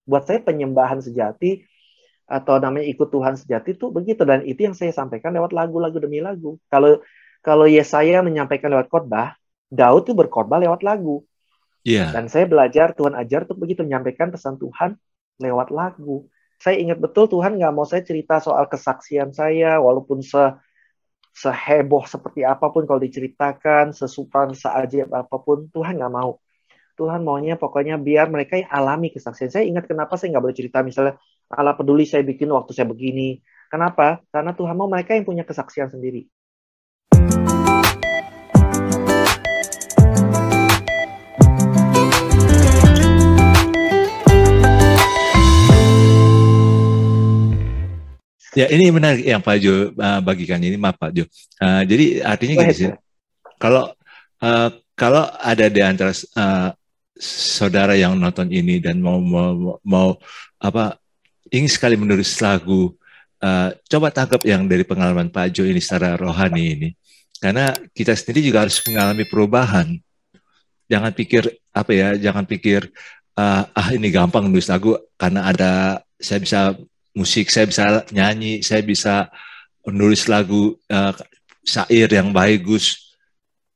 Buat saya penyembahan sejati atau namanya ikut Tuhan sejati itu begitu, dan itu yang saya sampaikan lewat lagu-lagu demi lagu. Kalau kalau Yesaya menyampaikan lewat khotbah, Daud itu berkhotbah lewat lagu. Iya. Dan saya belajar, Tuhan ajar untuk begitu menyampaikan pesan Tuhan lewat lagu. Saya ingat betul Tuhan nggak mau saya cerita soal kesaksian saya, walaupun seheboh seperti apapun kalau diceritakan, sesupan, seajaib apapun, Tuhan nggak mau. Tuhan maunya pokoknya biar mereka yang alami kesaksian. Saya ingat kenapa saya nggak boleh cerita misalnya Allah peduli saya bikin waktu saya begini. Kenapa? Karena Tuhan mau mereka yang punya kesaksian sendiri. Ya, ini menarik yang Pak Jo bagikan ini, maaf Pak Jo. Jadi artinya Go gini ahead, sih, sir. kalau kalau ada di antara saudara yang nonton ini dan mau apa ingin sekali menulis lagu, coba tangkap yang dari pengalaman Pak Jo ini secara rohani ini, karena kita sendiri juga harus mengalami perubahan. Jangan pikir apa ya, jangan pikir ini gampang nulis lagu karena ada saya bisa musik, saya bisa nyanyi, saya bisa menulis lagu syair yang bagus,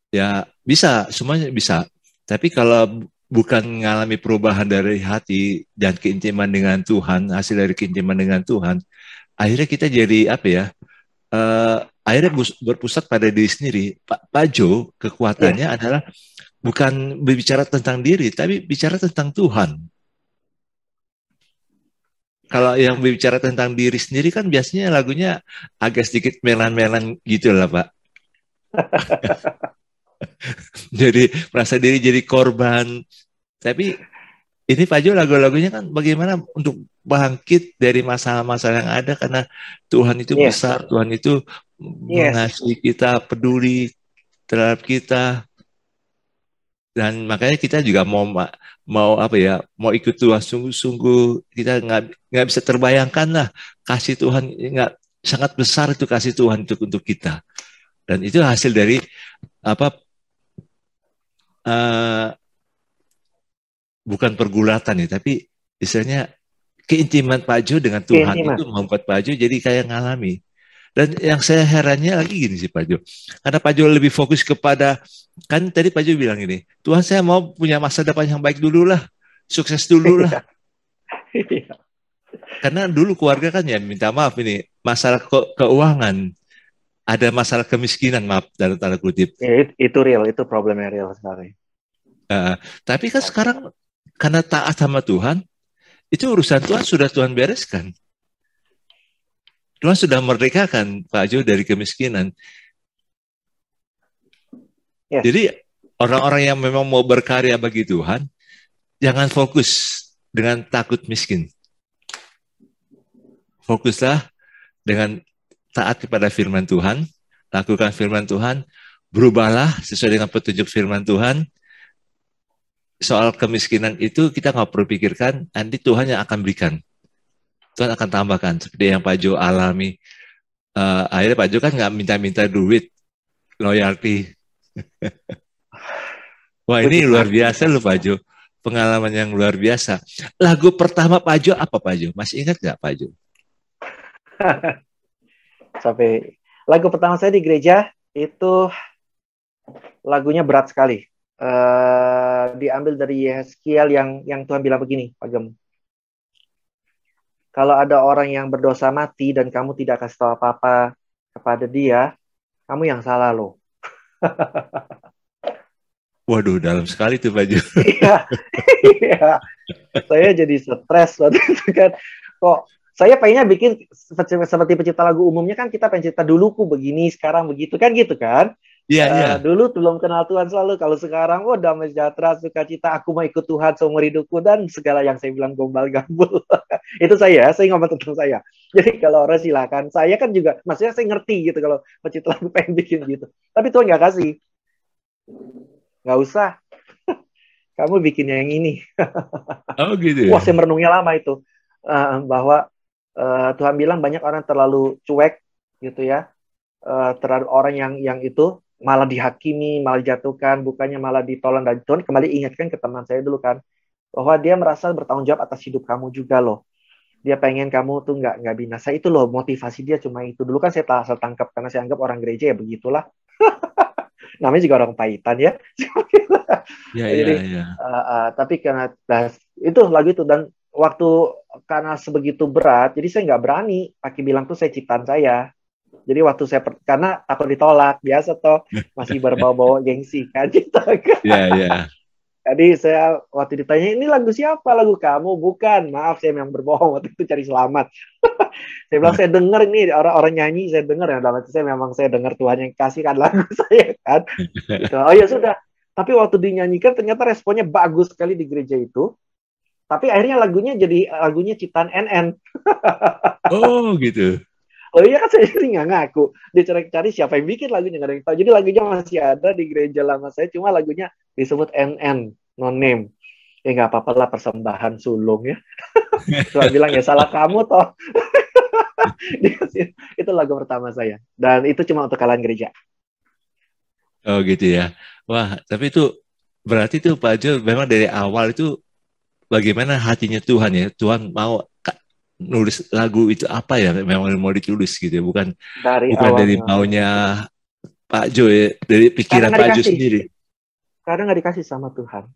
ya bisa, semuanya bisa. Tapi kalau bukan mengalami perubahan dari hati dan keintiman dengan Tuhan, hasil dari keintiman dengan Tuhan, akhirnya kita jadi apa ya? eh, Akhirnya berpusat pada diri sendiri. Pak Jo kekuatannya Yes. adalah bukan berbicara tentang diri, tapi bicara tentang Tuhan. Kalau yang berbicara tentang diri sendiri kan biasanya lagunya agak sedikit melan-melan gitu lah Pak. Jadi merasa diri jadi korban. Tapi ini Pak Jo lagu-lagunya kan bagaimana untuk bangkit dari masalah-masalah yang ada karena Tuhan itu Yes. besar, Tuhan itu Yes. mengasihi kita, peduli terhadap kita, dan makanya kita juga mau apa ya, mau ikut Tuhan sungguh-sungguh. Kita nggak bisa terbayangkan lah kasih Tuhan, nggak sangat besar itu kasih Tuhan untuk kita, dan itu hasil dari apa, eh, bukan pergulatan ya, tapi istilahnya keintiman Pak Jo dengan Tuhan itu Keintiman. membuat Pak Jo jadi kayak ngalami. Dan yang saya herannya lagi gini sih Pak Jo, karena Pak Jo lebih fokus kepada, kan tadi Pak Jo bilang ini, Tuhan saya mau punya masa depan yang baik dulu lah, sukses dulu lah. Iya. Iya. Karena dulu keluarga kan ya minta maaf ini, masalah keuangan, ada masalah kemiskinan, maaf dalam tanda kutip. Ya, itu real, itu problemnya real sekali. Eh, tapi kan sekarang karena taat sama Tuhan, itu urusan Tuhan sudah Tuhan bereskan. Tuhan sudah merdekakan Pak Jo dari kemiskinan. Yes. Jadi orang-orang yang memang mau berkarya bagi Tuhan, jangan fokus dengan takut miskin. Fokuslah dengan taat kepada firman Tuhan, lakukan firman Tuhan, berubahlah sesuai dengan petunjuk firman Tuhan. Soal kemiskinan itu kita nggak perlu pikirkan, nanti Tuhan yang akan berikan. Tuhan akan tambahkan, seperti yang Pak Jo alami. Akhirnya Pak Jo kan nggak minta-minta duit, loyalty. Wah, ini Puji luar Tuhan, puji biasa Tuhan. loh Pak Jo. Pengalaman yang luar biasa. Lagu pertama Pak Jo apa Pak Jo? Masih ingat nggak Pak Jo? Sampai lagu pertama saya di gereja itu lagunya berat sekali. Diambil dari Yeskiel yang Tuhan bilang begini, Pak Gem. Kalau ada orang yang berdosa mati dan kamu tidak kasih tahu apa-apa kepada dia, kamu yang salah loh. Waduh, dalam sekali tuh Pak Jo. Iya, iya. Saya jadi stres waktu itu kan. Kok saya pengennya bikin seperti pencipta lagu umumnya kan kita pencipta duluku begini, sekarang begitu kan gitu kan. Iya, iya. Dulu belum kenal Tuhan selalu. Kalau sekarang, oh damai sejahtera, sukacita, aku mau ikut Tuhan seumur hidupku dan segala yang saya bilang gombal gambul. Itu saya ngomong tentang saya. Jadi kalau orang silakan, saya kan juga, maksudnya saya ngerti gitu kalau pencipta lagu pengen bikin gitu. Tapi Tuhan nggak kasih, nggak usah. Kamu bikinnya yang ini. Oh gitu ya. Wah, saya merenungnya lama itu. Bahwa Tuhan bilang banyak orang terlalu cuek gitu ya, terhadap orang yang itu malah dihakimi, malah dijatuhkan, bukannya malah ditolong. Dan Tuhan kembali ingatkan ke teman saya dulu kan, bahwa dia merasa bertanggung jawab atas hidup kamu juga loh. Dia pengen kamu tuh nggak binasa, itu loh motivasi dia, cuma itu. Dulu kan saya tangkap karena saya anggap orang gereja ya begitulah, namanya juga orang pahitan ya. Ya, Jadi ya, ya. tapi karena itu lagu itu, dan waktu karena sebegitu berat, jadi saya nggak berani pakai bilang tuh saya ciptaan saya. Jadi waktu saya karena takut ditolak, biasa toh masih berbau-bau gengsi kan gitu. Ya, ya. Jadi saya waktu ditanya, ini lagu siapa? Lagu kamu? Bukan, maaf saya memang berbohong, waktu itu cari selamat. Saya bilang saya dengar ini orang-orang nyanyi, saya dengar ya, dalam hati saya memang saya dengar Tuhan yang kasihkan lagu saya kan. Gitu. Oh ya sudah. Tapi waktu dinyanyikan ternyata responnya bagus sekali di gereja itu. Tapi akhirnya lagunya jadi lagunya ciptaan NN. Oh, gitu. Oh iya kan, saya jadi nggak ngaku. Dia cari-cari siapa yang bikin lagunya, nggak ada yang tahu. Jadi lagunya masih ada di gereja lama saya, cuma lagunya disebut NN, no name. Ya nggak apa-apa lah, persembahan sulung ya. Cuma bilang ya salah kamu toh. Itu lagu pertama saya. Dan itu cuma untuk kalian gereja. Oh, gitu ya. Wah, tapi itu berarti tuh Pak Jo memang dari awal itu bagaimana hatinya Tuhan ya. Tuhan mau nulis lagu itu apa ya, memang mau ditulis gitu ya. Bukan Dari bukan awal dari memang. maunya Pak Jo ya, dari Karena pikiran nggak Pak Jo dikasih. sendiri. Karena nggak dikasih sama Tuhan.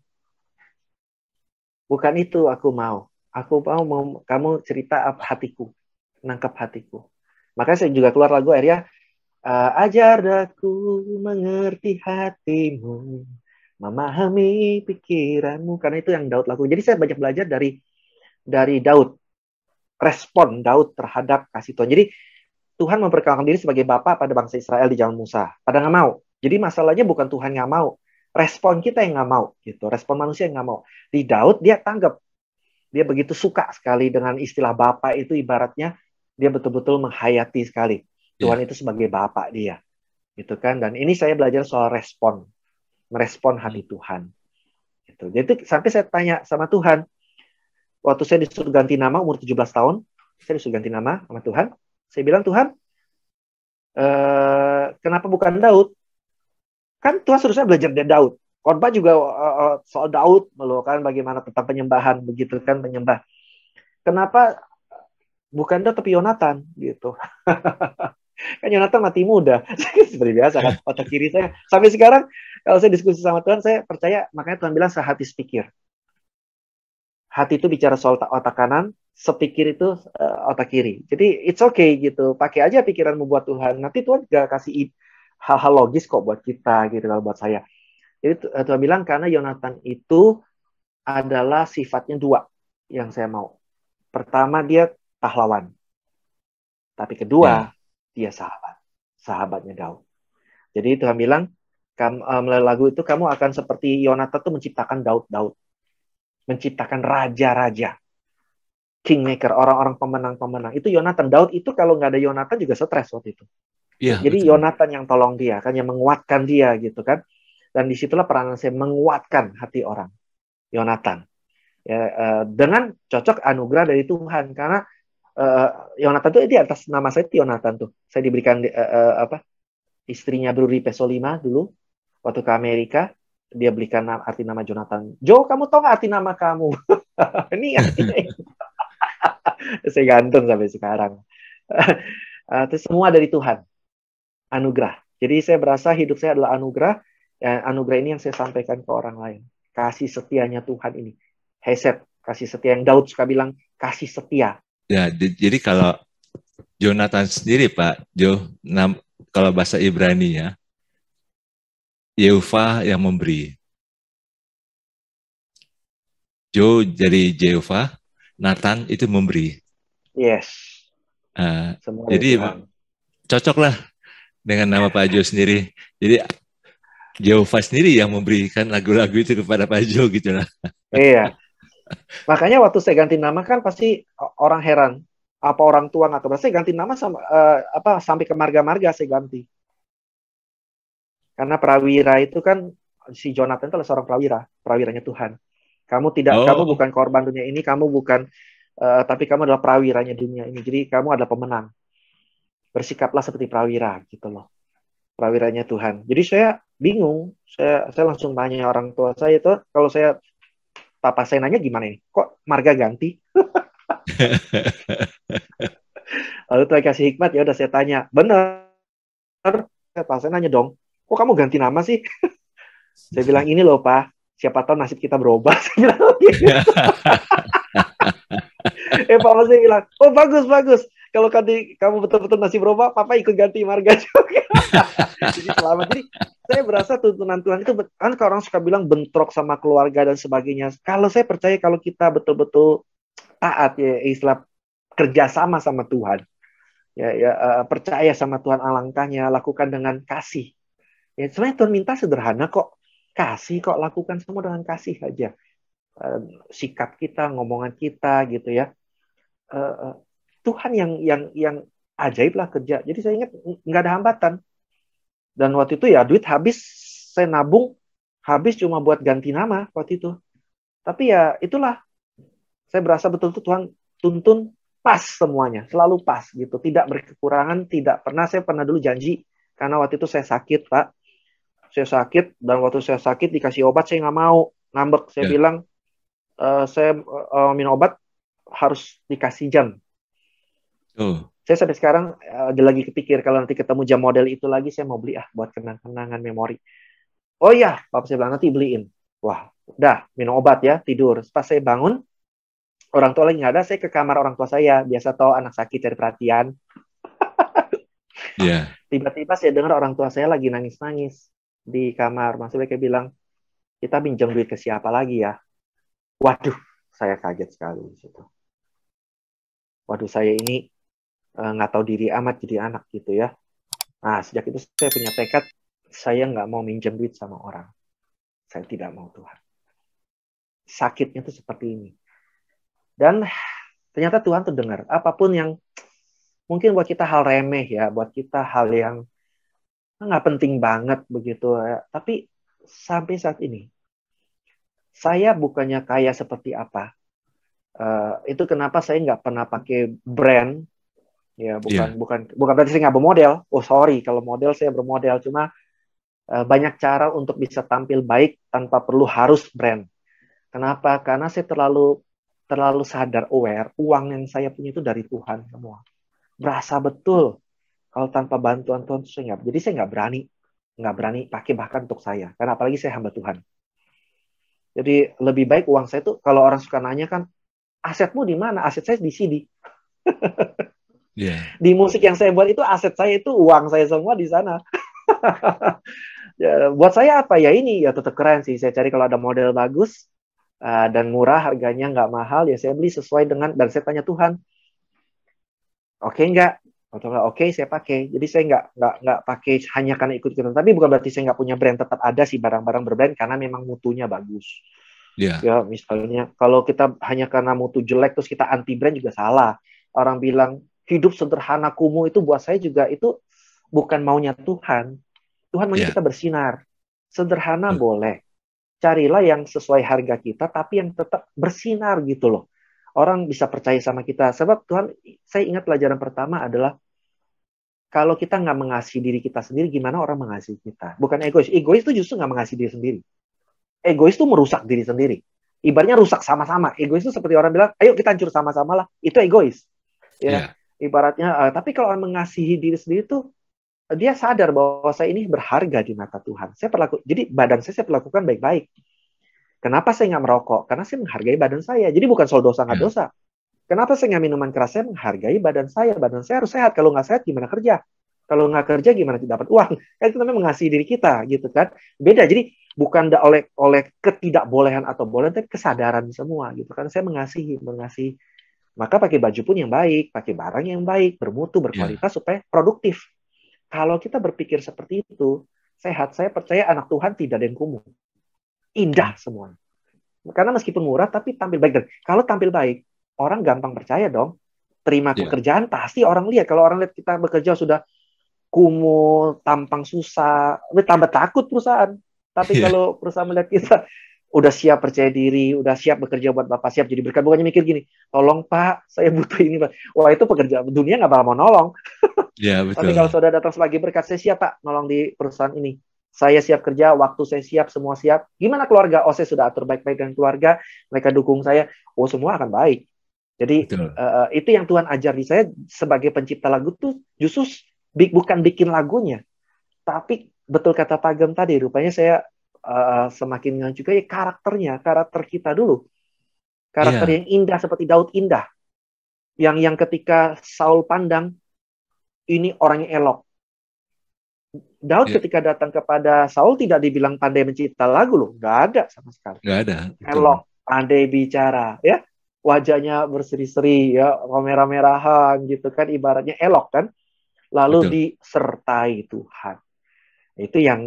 Bukan itu aku mau. Aku mau kamu cerita apa hatiku. Nangkap hatiku. Makanya saya juga keluar lagu akhirnya, ajar aku mengerti hatimu, memahami pikiranmu. Karena itu yang Daud lakukan. Jadi saya banyak belajar dari Daud. Respon Daud terhadap kasih Tuhan. Jadi Tuhan memperkenalkan diri sebagai Bapa pada bangsa Israel di zaman Musa. Pada nggak mau. Jadi masalahnya bukan Tuhan nggak mau. Respon kita yang nggak mau. Gitu. Respon manusia yang nggak mau. Di Daud dia tanggap. Dia begitu suka sekali dengan istilah Bapa itu, ibaratnya dia betul-betul menghayati sekali Ya, Tuhan itu sebagai Bapa dia. Gitu kan. Dan ini saya belajar soal respon. Merespon hati Tuhan. Gitu. Jadi sampai saya tanya sama Tuhan. Waktu saya disuruh ganti nama umur 17 tahun. Saya disuruh ganti nama sama Tuhan. Saya bilang, Tuhan, kenapa bukan Daud? Kan Tuhan suruh saya belajar dari Daud. Khotbah juga soal Daud, kan bagaimana tentang penyembahan, begitu kan, penyembah. Kenapa bukan Daud tapi Yonatan gitu? Kan Yonatan mati muda. Seperti biasa kan, otak kiri saya. Sampai sekarang kalau saya diskusi sama Tuhan, saya percaya, makanya Tuhan bilang sehati sepikir. Hati itu bicara soal otak kanan, sepikir itu otak kiri. Jadi it's okay gitu. Pakai aja pikiranmu buat Tuhan. Nanti Tuhan juga kasih hal-hal logis kok buat kita gitu, kalau buat saya. Jadi Tuhan bilang karena Yonatan itu adalah sifatnya dua yang saya mau. Pertama dia pahlawan. Tapi kedua ya, dia sahabat. Sahabatnya Daud. Jadi Tuhan bilang melalui lagu itu kamu akan seperti Yonatan tuh menciptakan Daud-Daud. Menciptakan raja-raja. Kingmaker, orang-orang pemenang-pemenang. Itu Yonatan. Daud itu kalau nggak ada Yonatan juga stres waktu itu. ya, Jadi betul. Yonatan yang tolong dia, kan yang menguatkan dia gitu kan. Dan disitulah peranan saya menguatkan hati orang. Yonatan. Ya, dengan cocok anugerah dari Tuhan. Karena Yonatan itu di atas nama saya itu Yonatan tuh. Saya diberikan istrinya Bruri Pesolima dulu waktu ke Amerika. Dia belikan arti nama Jonathan. Jo, kamu tahu nggak arti nama kamu? Ini artinya. Saya gantung sampai sekarang. Itu semua dari Tuhan, anugerah. Jadi saya berasa hidup saya adalah anugerah. Dan anugerah ini yang saya sampaikan ke orang lain. Kasih setianya Tuhan ini. Hesed, kasih setia yang Daud suka bilang, kasih setia. Ya, jadi kalau Jonathan sendiri Pak Jo, kalau bahasa Ibrani-nya, Yehova yang memberi. Jo jadi Yehova, Nathan itu memberi. Yes, Uh, semua dari jadi Tuhan. cocok lah dengan nama Pak Jo sendiri. Jadi Yehova sendiri yang memberikan lagu-lagu itu kepada Pak Jo gitu lah. Iya, makanya waktu saya ganti nama kan pasti orang heran. Apa orang tua nggak tahu? Saya ganti nama sama sampai ke marga-marga saya ganti. Karena prawira itu kan si Jonathan itu adalah seorang prawira, prawiranya Tuhan. Kamu Oh, bukan korban dunia ini, kamu bukan tapi kamu adalah prawiranya dunia ini. Jadi kamu adalah pemenang. Bersikaplah seperti prawira gitu loh. Prawiranya Tuhan. Jadi saya bingung. Saya langsung tanya orang tua saya itu, kalau saya papa saya nanya gimana ini? Kok marga ganti? Lalu Tuhan kasih hikmat, ya udah saya tanya, bener? Pak saya nanya dong, kok kamu ganti nama sih? Saya bilang ini loh Pak, siapa tahu nasib kita berubah. Saya bilang oke. Papa saya bilang, oh bagus bagus. Kalau kamu betul-betul nasib berubah, Papa ikut ganti marga juga. Jadi selamat. Jadi saya berasa tuntunan Tuhan itu kan kalau orang suka bilang bentrok sama keluarga dan sebagainya. Kalau saya percaya kalau kita betul-betul taat ya Islam kerjasama sama Tuhan, percaya sama Tuhan alangkahnya, lakukan dengan kasih. Ya sebenarnya Tuhan minta sederhana kok, kasih kok, lakukan semua dengan kasih aja. Sikap kita, ngomongan kita gitu ya. Tuhan yang ajaib lah kerja. Jadi saya ingat nggak ada hambatan. Dan waktu itu ya duit habis, saya nabung habis cuma buat ganti nama waktu itu. Tapi ya itulah, saya berasa betul-betul Tuhan tuntun pas semuanya, selalu pas gitu, tidak berkekurangan, tidak pernah. Saya pernah dulu janji, karena waktu itu saya sakit Pak, saya sakit, dan waktu saya sakit dikasih obat saya nggak mau, ngambek. Saya bilang saya minum obat harus dikasih jam. Saya sampai sekarang ada lagi kepikir kalau nanti ketemu jam model itu lagi saya mau beli buat kenang-kenangan memori. Oh iya, Papa saya bilang nanti beliin. Wah, udah minum obat ya, tidur. Pas saya bangun, orang tua lagi nggak ada, saya ke kamar orang tua saya. Biasa tahu anak sakit cari perhatian. Tiba-tiba saya dengar orang tua saya lagi nangis-nangis di kamar. Maksudnya kayak bilang, kita pinjam duit ke siapa lagi ya? Waduh, saya kaget sekali di situ. Waduh, saya ini nggak tahu diri amat jadi anak gitu ya. Nah, sejak itu saya punya tekad, saya nggak mau minjem duit sama orang. Saya tidak mau Tuhan. Sakitnya tuh seperti ini. Dan ternyata Tuhan tuh dengar. Apapun yang mungkin buat kita hal remeh ya, buat kita hal yang nggak penting banget begitu ya. Tapi sampai saat ini, saya bukannya kaya seperti apa. Itu kenapa saya nggak pernah pakai brand. Ya, bukan berarti saya nggak bermodel. Oh sorry, kalau model saya bermodel. Cuma banyak cara untuk bisa tampil baik tanpa perlu harus brand. Kenapa? Karena saya terlalu sadar, aware, uang yang saya punya itu dari Tuhan semua. Berasa betul. Kalau tanpa bantuan Tuhan, saya nggak. Jadi saya nggak berani pakai bahkan untuk saya. Karena apalagi saya hamba Tuhan. Jadi lebih baik uang saya tuh, kalau orang suka nanya kan, asetmu di mana? Aset saya di CD. Di musik yang saya buat itu aset saya itu uang saya semua di sana. Ya, buat saya apa ya ini ya tetap keren sih. Saya cari kalau ada model bagus dan murah, harganya nggak mahal ya saya beli sesuai dengan, dan saya tanya Tuhan, oke nggak? Oke, saya pakai. Jadi saya nggak pakai hanya karena ikut-ikutan. Tapi bukan berarti saya nggak punya brand, tetap ada sih barang-barang berbrand karena memang mutunya bagus. Ya misalnya kalau kita hanya karena mutu jelek terus kita anti brand juga salah. Orang bilang hidup sederhana kumuh itu buat saya juga itu bukan maunya Tuhan. Tuhan maunya kita bersinar. Sederhana boleh. Carilah yang sesuai harga kita, tapi yang tetap bersinar gitu loh. Orang bisa percaya sama kita. Sebab Tuhan, saya ingat pelajaran pertama adalah kalau kita nggak mengasihi diri kita sendiri, gimana orang mengasihi kita? Bukan egois. Egois itu justru nggak mengasihi diri sendiri. Egois itu merusak diri sendiri. Ibaratnya rusak sama-sama. Egois itu seperti orang bilang, ayo kita hancur sama-sama lah. Itu egois. Ya. Ibaratnya, tapi kalau orang mengasihi diri sendiri tuh, dia sadar bahwa saya ini berharga di mata Tuhan. Jadi badan saya perlakukan baik-baik. Kenapa saya nggak merokok? Karena saya menghargai badan saya. Jadi bukan soal dosa nggak dosa. Kenapa saya nggak minuman keras? Saya menghargai badan saya. Badan saya harus sehat. Kalau nggak sehat gimana kerja? Kalau nggak kerja gimana dapat uang? Kan itu namanya mengasihi diri kita, gitu kan? Beda. Jadi bukan oleh ketidakbolehan atau bolehan, tapi kesadaran semua, gitu kan? Saya mengasihi. Maka pakai baju pun yang baik, pakai barang yang baik, bermutu, berkualitas supaya produktif. Kalau kita berpikir seperti itu, sehat, saya percaya anak Tuhan tidak ada yang kumuh. Indah semua. Karena meskipun murah, tapi tampil baik. Dan kalau tampil baik, orang gampang percaya dong. Terima pekerjaan, pasti orang lihat. Kalau orang lihat kita bekerja sudah kumuh, tampang susah, tambah takut perusahaan. Tapi kalau perusahaan melihat kita udah siap percaya diri, udah siap bekerja buat Bapak, siap jadi berkat. Bukannya mikir gini, tolong Pak, saya butuh ini Pak. Wah itu pekerjaan dunia nggak bakal mau nolong. Ya, betul. Tapi kalau sudah datang sebagai berkat, saya siap Pak nolong di perusahaan ini. Saya siap kerja, waktu saya siap, semua siap. Gimana keluarga? Oh, saya sudah atur baik-baik dengan keluarga, mereka dukung saya. Oh, semua akan baik. Jadi Betul. itu yang Tuhan ajar di saya sebagai pencipta lagu tuh justru bukan bikin lagunya, tapi betul kata Pak Gem tadi, rupanya saya semakin ingat juga ya karakternya, karakter kita dulu. Karakter Iya, yang indah seperti Daud indah. Yang ketika Saul pandang, ini orangnya elok. Daud iya, ketika datang kepada Saul tidak dibilang pandai mencipta lagu loh. Nggak ada sama sekali. nggak ada, betul. Elok, pandai bicara. Ya, wajahnya berseri-seri, ya, merah-merahan gitu kan. Ibaratnya elok kan. Lalu Betul. disertai Tuhan. Itu yang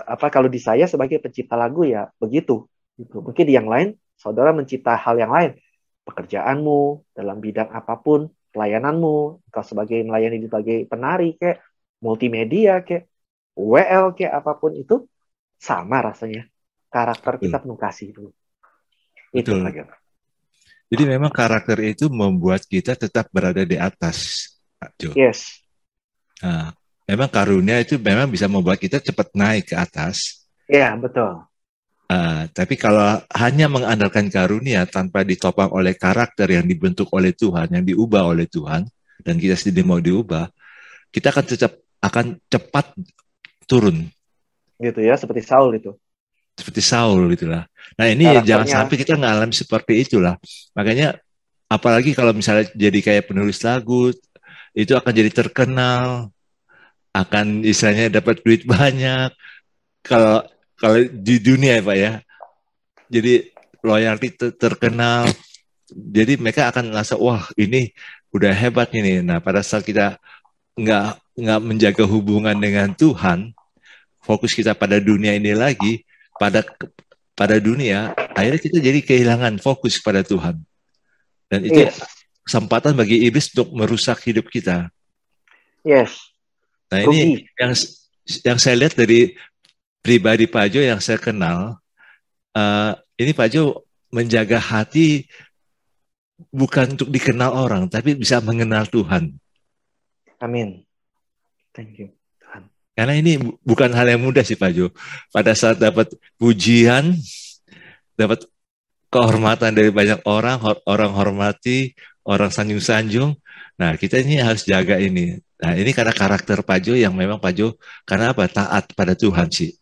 apa kalau di saya sebagai pencipta lagu ya begitu. Gitu. Mungkin di yang lain, saudara mencipta hal yang lain. Pekerjaanmu, dalam bidang apapun, pelayananmu, kau sebagai melayani sebagai penari, kayak multimedia, kayak WL, kayak apapun itu, sama rasanya. Karakter kita Betul. penuh kasih itu. Itu Pak Betul. Gem. Jadi memang karakter itu membuat kita tetap berada di atas, Pak Jo. Yes. Nah, memang karunia itu memang bisa membuat kita cepat naik ke atas. Ya, betul. Tapi kalau hanya mengandalkan karunia tanpa ditopang oleh karakter yang dibentuk oleh Tuhan, yang diubah oleh Tuhan, dan kita sendiri mau diubah, kita akan cepat turun Gitu ya, seperti Saul itu. seperti Saul gitulah. Nah ini jangan Karakternya, sampai kita ngalami seperti itulah. Makanya apalagi kalau misalnya jadi kayak penulis lagu, itu akan jadi terkenal, akan istilahnya dapat duit banyak. Kalau kalau di dunia ya Pak ya, jadi loyalty terkenal. Jadi mereka akan merasa wah ini udah hebat ini. Nah pada saat kita nggak menjaga hubungan dengan Tuhan, fokus kita pada dunia ini lagi, pada pada dunia, akhirnya kita jadi kehilangan fokus pada Tuhan. Dan itu yes, kesempatan bagi iblis untuk merusak hidup kita. yes, Nah ini rugi. yang saya lihat dari pribadi Pak Jo yang saya kenal, ini Pak Jo menjaga hati bukan untuk dikenal orang, tapi bisa mengenal Tuhan. Amin. Thank you, Tuhan. Karena ini bukan hal yang mudah sih Pak Jo. Pada saat dapat pujian, dapat kehormatan dari banyak orang, orang hormati, orang sanjung-sanjung. Nah, kita ini harus jaga ini. Nah, ini karena karakter Pak Jo yang memang Pak Jo, karena apa? Taat pada Tuhan sih.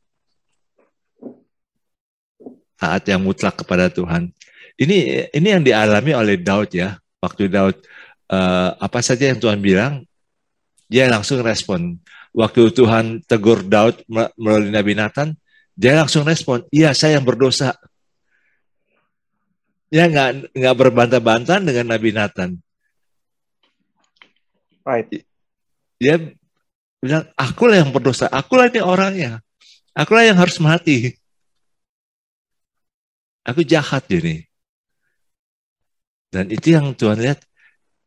Taat yang mutlak kepada Tuhan. Ini yang dialami oleh Daud ya. Waktu Daud apa saja yang Tuhan bilang, dia langsung respon. Waktu Tuhan tegur Daud melalui Nabi Nathan, dia langsung respon, iya saya yang berdosa. Dia nggak berbantah-bantah dengan Nabi Nathan. Right. Dia bilang, akulah yang berdosa, akulah ini orangnya, akulah yang harus mati. Aku jahat ini. Dan itu yang Tuhan lihat,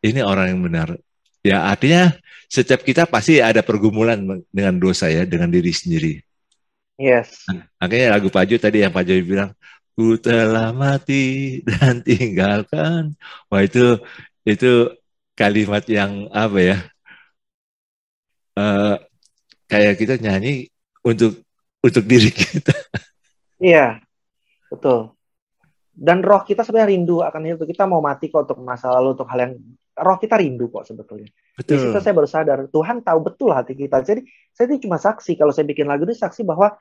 ini orang yang benar. Ya artinya setiap kita pasti ada pergumulan dengan dosa ya, dengan diri sendiri. Yes. Makanya lagu Pak Jo tadi yang Pak Jo bilang, ku telah mati dan tinggalkan. Wah itu kalimat yang apa ya, uh, kayak kita nyanyi untuk diri kita. Iya, betul. Dan roh kita sebenarnya rindu akan itu. Kita mau mati kok untuk masa lalu, untuk hal yang roh kita rindu kok sebetulnya. Di situ Betul. saya baru sadar, Tuhan tahu betul hati kita. Jadi saya ini cuma saksi. Kalau saya bikin lagu ini saksi bahwa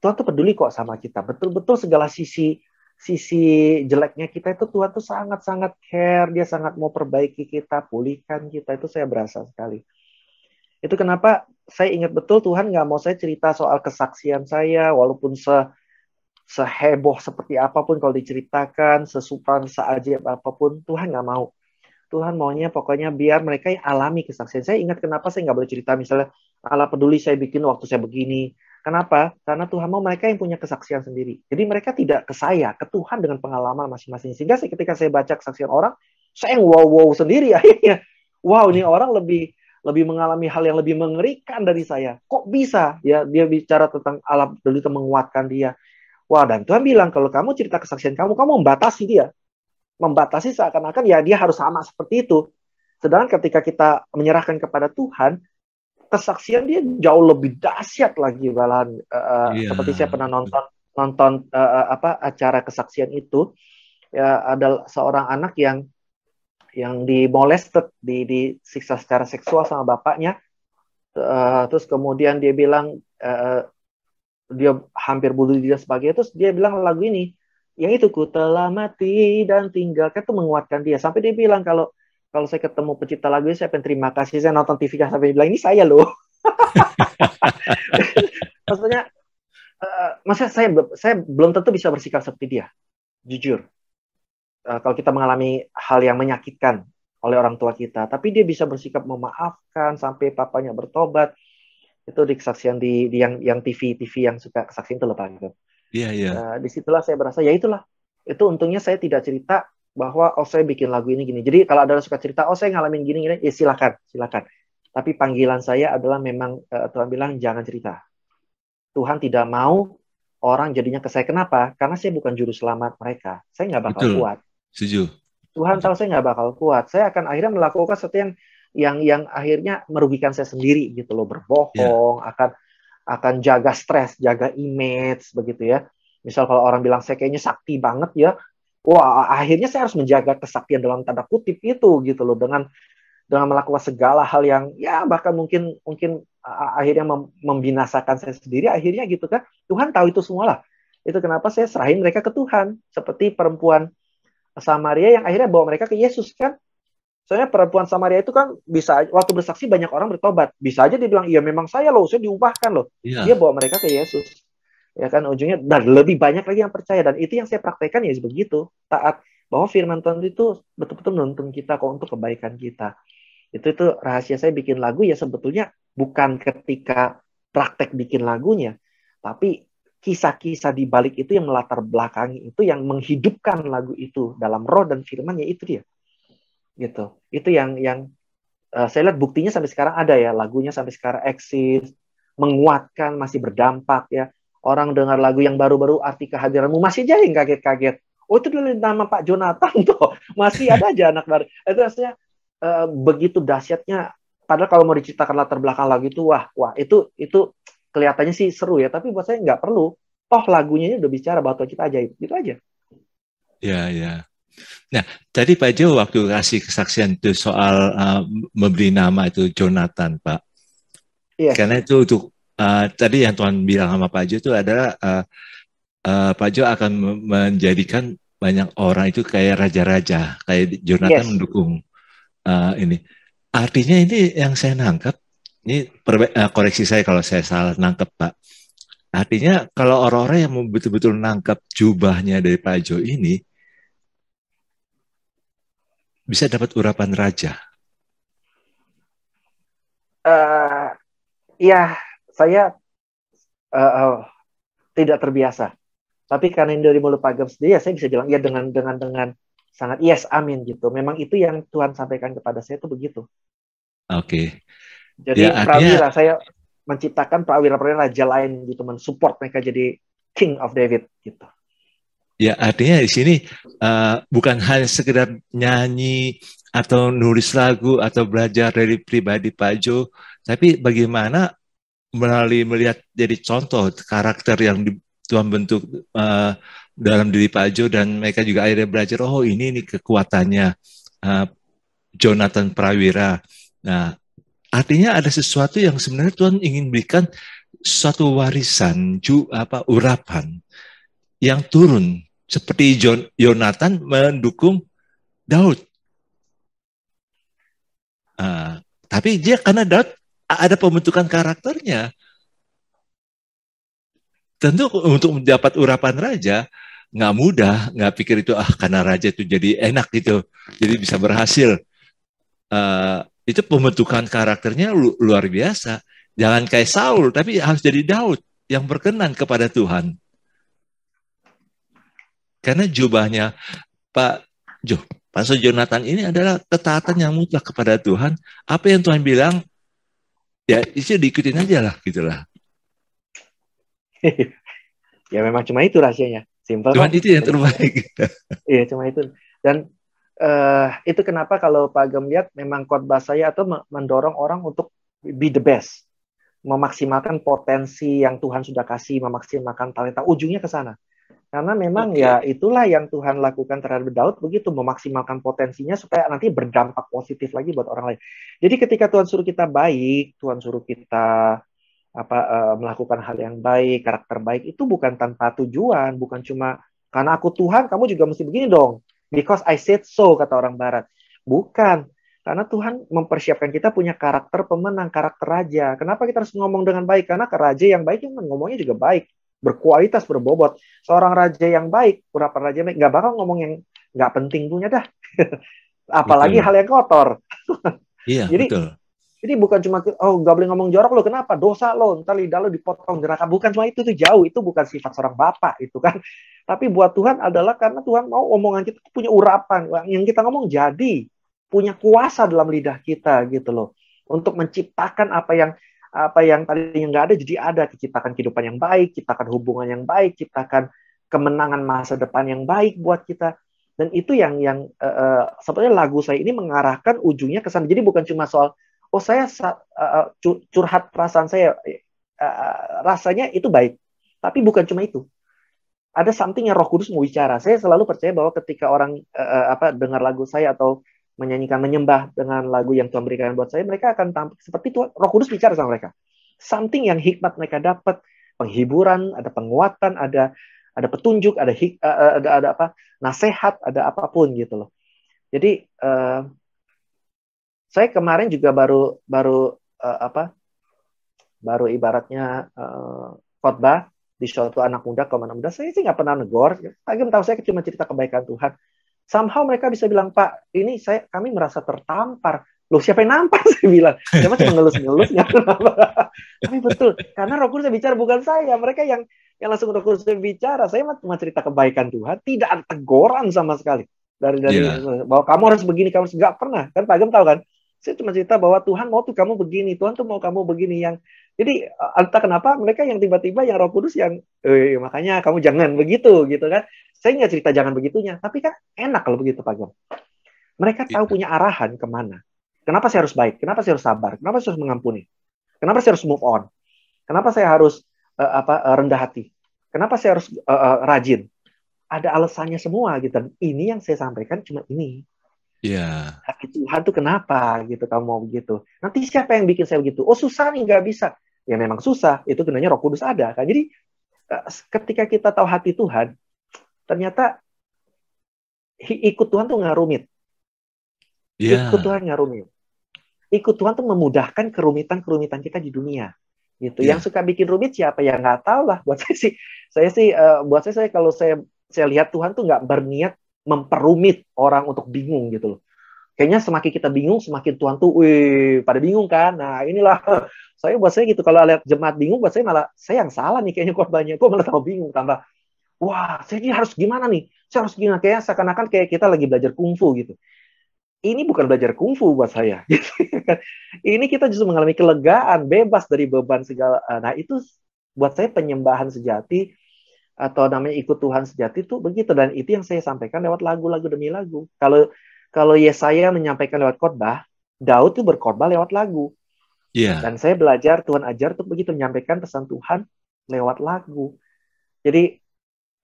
Tuhan tuh peduli kok sama kita. Betul-betul segala sisi sisi jeleknya kita itu Tuhan tuh sangat-sangat care. Dia sangat mau perbaiki kita, pulihkan kita. Itu saya berasa sekali. Itu kenapa saya ingat betul Tuhan nggak mau saya cerita soal kesaksian saya, walaupun seheboh seperti apapun kalau diceritakan, sesupan, seajaib apapun, Tuhan nggak mau. Tuhan maunya pokoknya biar mereka alami kesaksian. Saya ingat kenapa saya nggak boleh cerita misalnya Allah peduli saya bikin waktu saya begini. Kenapa? Karena Tuhan mau mereka yang punya kesaksian sendiri. Jadi mereka tidak ke saya, ke Tuhan dengan pengalaman masing-masing. Sehingga ketika saya baca kesaksian orang, saya yang wow-wow sendiri akhirnya. Wow, ini orang lebih lebih mengalami hal yang lebih mengerikan dari saya. Kok bisa? Ya, dia bicara tentang Allah peduli itu menguatkan dia. Wah, dan Tuhan bilang, kalau kamu cerita kesaksian kamu membatasi dia. Membatasi seakan-akan ya dia harus sama seperti itu. Sedangkan ketika kita menyerahkan kepada Tuhan, kesaksian dia jauh lebih dahsyat lagi malahan. Iya. Seperti saya pernah nonton acara kesaksian itu, ya ada seorang anak yang dimolested, disiksa secara seksual sama bapaknya. Terus kemudian dia bilang dia hampir bunuh diri dan sebagainya. Terus dia bilang lagu ini, yang itu ku telah mati dan tinggalkan, itu menguatkan dia. Sampai dia bilang kalau kalau saya ketemu pencipta lagu ini, saya pengen terima kasih. Saya nonton TV kan sampai bilang ini saya loh. Maksudnya, maksudnya saya belum tentu bisa bersikap seperti dia, jujur. Kalau kita mengalami hal yang menyakitkan oleh orang tua kita, tapi dia bisa bersikap memaafkan sampai papanya bertobat. Itu di kesaksian di yang TV yang suka kesaksian itu loh Pak. Iya, iya. Disitulah saya berasa ya itulah. Itu untungnya saya tidak cerita bahwa saya bikin lagu ini gini. Jadi kalau ada yang suka cerita saya ngalamin gini ya silakan. Tapi panggilan saya adalah memang Tuhan bilang jangan cerita. Tuhan tidak mau orang jadinya ke saya. Kenapa? Karena saya bukan juru selamat mereka. Saya nggak bakal Betul. kuat. Setuju. Tuhan tahu saya nggak bakal kuat. Saya akan akhirnya melakukan sesuatu yang akhirnya merugikan saya sendiri gitu loh, berbohong, akan jaga stres, jaga image begitu ya. Misal kalau orang bilang saya kayaknya sakti banget ya, wah akhirnya saya harus menjaga kesaktian dalam tanda kutip itu gitu loh, dengan melakukan segala hal yang ya bahkan mungkin akhirnya membinasakan saya sendiri akhirnya gitu kan. Tuhan tahu itu semua lah. Itu kenapa saya serahin mereka ke Tuhan, seperti perempuan Samaria yang akhirnya bawa mereka ke Yesus kan. Soalnya perempuan Samaria itu kan bisa waktu bersaksi banyak orang bertobat. Bisa aja dia bilang, iya memang saya loh, saya diubahkan loh. Iya. Dia bawa mereka ke Yesus. Ya kan ujungnya dan lebih banyak lagi yang percaya, dan itu yang saya praktekkan ya begitu. Taat bahwa firman Tuhan itu betul-betul menuntun kita kok untuk kebaikan kita. Itu rahasia saya bikin lagu ya sebetulnya bukan ketika praktek bikin lagunya, tapi kisah-kisah di balik itu yang melatar belakangi itu yang menghidupkan lagu itu dalam roh dan firman, ya itu dia. Gitu. Itu yang saya lihat buktinya sampai sekarang ada ya, lagunya sampai sekarang eksis, menguatkan, masih berdampak ya. Orang dengar lagu yang baru-baru arti kehadiranmu masih aja yang kaget-kaget. Oh itu dari nama Pak Jonathan tuh, masih ada aja anak baru. Itu rasanya begitu dahsyatnya. Padahal kalau mau diceritakan latar belakang lagu itu, wah itu kelihatannya sih seru ya. Tapi buat saya nggak perlu. Toh lagunya ini udah bicara bahwa kita ajaib, gitu aja. Ya, ya. Nah, tadi Pak Jo waktu kasih kesaksian itu soal memberi nama itu Jonathan, Pak. Yes. Karena itu untuk tadi yang Tuhan bilang sama Pak Jo itu adalah Pak Jo akan menjadikan banyak orang itu kayak raja-raja, kayak Jonathan mendukung ini. Artinya ini yang saya nangkep, ini koreksi saya kalau saya salah nangkep Pak. Artinya kalau orang-orang yang betul-betul nangkep jubahnya dari Pak Jo ini, bisa dapat urapan raja. Ya, saya tidak terbiasa. Tapi karena ini dari mulut Pak Gem sendiri, ya saya bisa bilang ya dengan sangat yes, amin gitu. Memang itu yang Tuhan sampaikan kepada saya itu begitu. Oke. Jadi ya, prawira, saya menciptakan prawira-prawira raja lain gitu, mensupport mereka jadi King of David gitu. Ya artinya di sini bukan hanya sekedar nyanyi atau nulis lagu atau belajar dari pribadi Pak Jo, tapi bagaimana melalui melihat jadi contoh karakter yang Tuhan bentuk dalam diri Pak Jo, dan mereka juga akhirnya belajar, oh ini kekuatannya Jonathan Prawira. Nah, artinya ada sesuatu yang sebenarnya Tuhan ingin berikan suatu warisan, urapan yang turun seperti Jonathan mendukung Daud. Tapi dia karena Daud ada pembentukan karakternya. Tentu untuk mendapat urapan raja nggak mudah, nggak pikir itu karena raja itu jadi enak gitu, jadi bisa berhasil. Itu pembentukan karakternya luar biasa. Jangan kayak Saul, tapi harus jadi Daud yang berkenan kepada Tuhan. Karena jubahnya Pak Jonathan ini adalah ketaatan yang mutlak kepada Tuhan. Apa yang Tuhan bilang, ya itu diikutin aja lah, gitulah. Ya memang cuma itu rahasianya. Simpel Tuhan itu yang terbaik. Iya, cuma itu. Dan itu kenapa kalau Pak Gem lihat memang khotbah saya atau mendorong orang untuk be the best, memaksimalkan potensi yang Tuhan sudah kasih, memaksimalkan talenta, ujungnya ke sana. Karena memang ya itulah yang Tuhan lakukan terhadap Daud, begitu, memaksimalkan potensinya supaya nanti berdampak positif lagi buat orang lain. Jadi ketika Tuhan suruh kita baik, Tuhan suruh kita melakukan hal yang baik, karakter baik, itu bukan tanpa tujuan, bukan cuma karena aku Tuhan, kamu juga mesti begini dong, because I said so, kata orang Barat. Bukan, karena Tuhan mempersiapkan kita punya karakter pemenang, karakter raja. Kenapa kita harus ngomong dengan baik? Karena raja yang baik yang ngomongnya juga baik, berkualitas, berbobot. Seorang raja yang baik, berapa raja baik, nggak bakal ngomong yang nggak penting punya dah. Apalagi hal yang kotor. Iya, jadi betul. Jadi bukan cuma, oh nggak boleh ngomong jorok lo, kenapa? Dosa lo, ntar lidah lo dipotong neraka. Bukan cuma itu, tuh jauh. Itu bukan sifat seorang bapak, itu kan. Tapi buat Tuhan adalah karena Tuhan mau omongan kita punya urapan. Yang kita ngomong jadi. Punya kuasa dalam lidah kita gitu loh. Untuk menciptakan apa yang tadinya nggak ada, jadi ada. Ciptakan kehidupan yang baik, ciptakan hubungan yang baik, ciptakan kemenangan masa depan yang baik buat kita. Dan itu yang sebenarnya lagu saya ini mengarahkan ujungnya ke sana. Jadi bukan cuma soal oh saya curhat perasaan saya, rasanya itu baik, tapi bukan cuma itu. Ada something yang Roh Kudus mau bicara. Saya selalu percaya bahwa ketika orang dengar lagu saya atau menyanyikan menyembah dengan lagu yang Tuhan berikan buat saya, mereka akan tampil seperti Tuhan, Roh Kudus bicara sama mereka. Something yang hikmat mereka dapat, penghiburan, ada penguatan, ada petunjuk, ada nasihat, ada apapun gitu loh. Jadi saya kemarin juga baru ibaratnya khotbah di suatu anak muda, kaum anak muda. Saya sih nggak pernah negor. Agam tahu saya cuma cerita kebaikan Tuhan. Somehow mereka bisa bilang, Pak, ini kami merasa tertampar. Loh, siapa yang nampar? Saya bilang. Saya cuma ngelus-ngelus. Tapi betul, karena Roh Kudus bicara, bukan saya. Mereka yang langsung Roh Kudus bicara. Saya cuma cerita kebaikan Tuhan. Tidak ada teguran sama sekali. Dari bahwa kamu harus begini, kamu harus, nggak pernah. Kan Pak Agam tahu kan? Saya cuma cerita bahwa Tuhan mau tuh kamu begini, Tuhan tuh mau kamu begini. Jadi entah kenapa mereka yang tiba-tiba yang Roh Kudus yang makanya kamu jangan begitu gitu kan. Saya nggak cerita jangan begitunya, tapi kan enak kalau begitu Pak Agam. Mereka tahu punya arahan kemana. Kenapa saya harus baik? Kenapa saya harus sabar? Kenapa saya harus mengampuni? Kenapa saya harus move on? Kenapa saya harus rendah hati? Kenapa saya harus rajin? Ada alasannya semua gitu. Dan ini yang saya sampaikan cuma ini. Iya. Hati Tuhan tuh kenapa gitu kamu mau begitu? Nanti siapa yang bikin saya begitu? Oh susah nih, nggak bisa. Ya memang susah. Itu gunanya Roh Kudus ada kan. Jadi ketika kita tahu hati Tuhan, ternyata ikut Tuhan tuh nggak rumit. Ikut Tuhan nggak rumit. Ikut Tuhan tuh memudahkan kerumitan kita di dunia. Gitu. Yang suka bikin rumit siapa? Ya nggak tahu lah. Buat saya sih, buat saya kalau saya lihat Tuhan tuh nggak berniat memperumit orang untuk bingung gitu loh. Kayaknya semakin kita bingung, semakin Tuhan tuh, pada bingung kan. Nah inilah, buat saya gitu, kalau lihat jemaat bingung, buat saya malah, saya yang salah nih kayaknya khotbahnya. Kok malah tambah bingung, tambah, wah, saya ini harus gimana nih? Saya harus gimana? Kayak seakan-akan kayak kita lagi belajar kungfu gitu. Ini bukan belajar kungfu buat saya. Ini kita justru mengalami kelegaan, bebas dari beban segala. Nah itu buat saya penyembahan sejati, atau namanya ikut Tuhan sejati itu begitu. Dan itu yang saya sampaikan lewat lagu-lagu demi lagu. Kalau Yesaya menyampaikan lewat khotbah, Daud itu berkhotbah lewat lagu. Dan saya belajar, Tuhan ajar untuk begitu menyampaikan pesan Tuhan lewat lagu. Jadi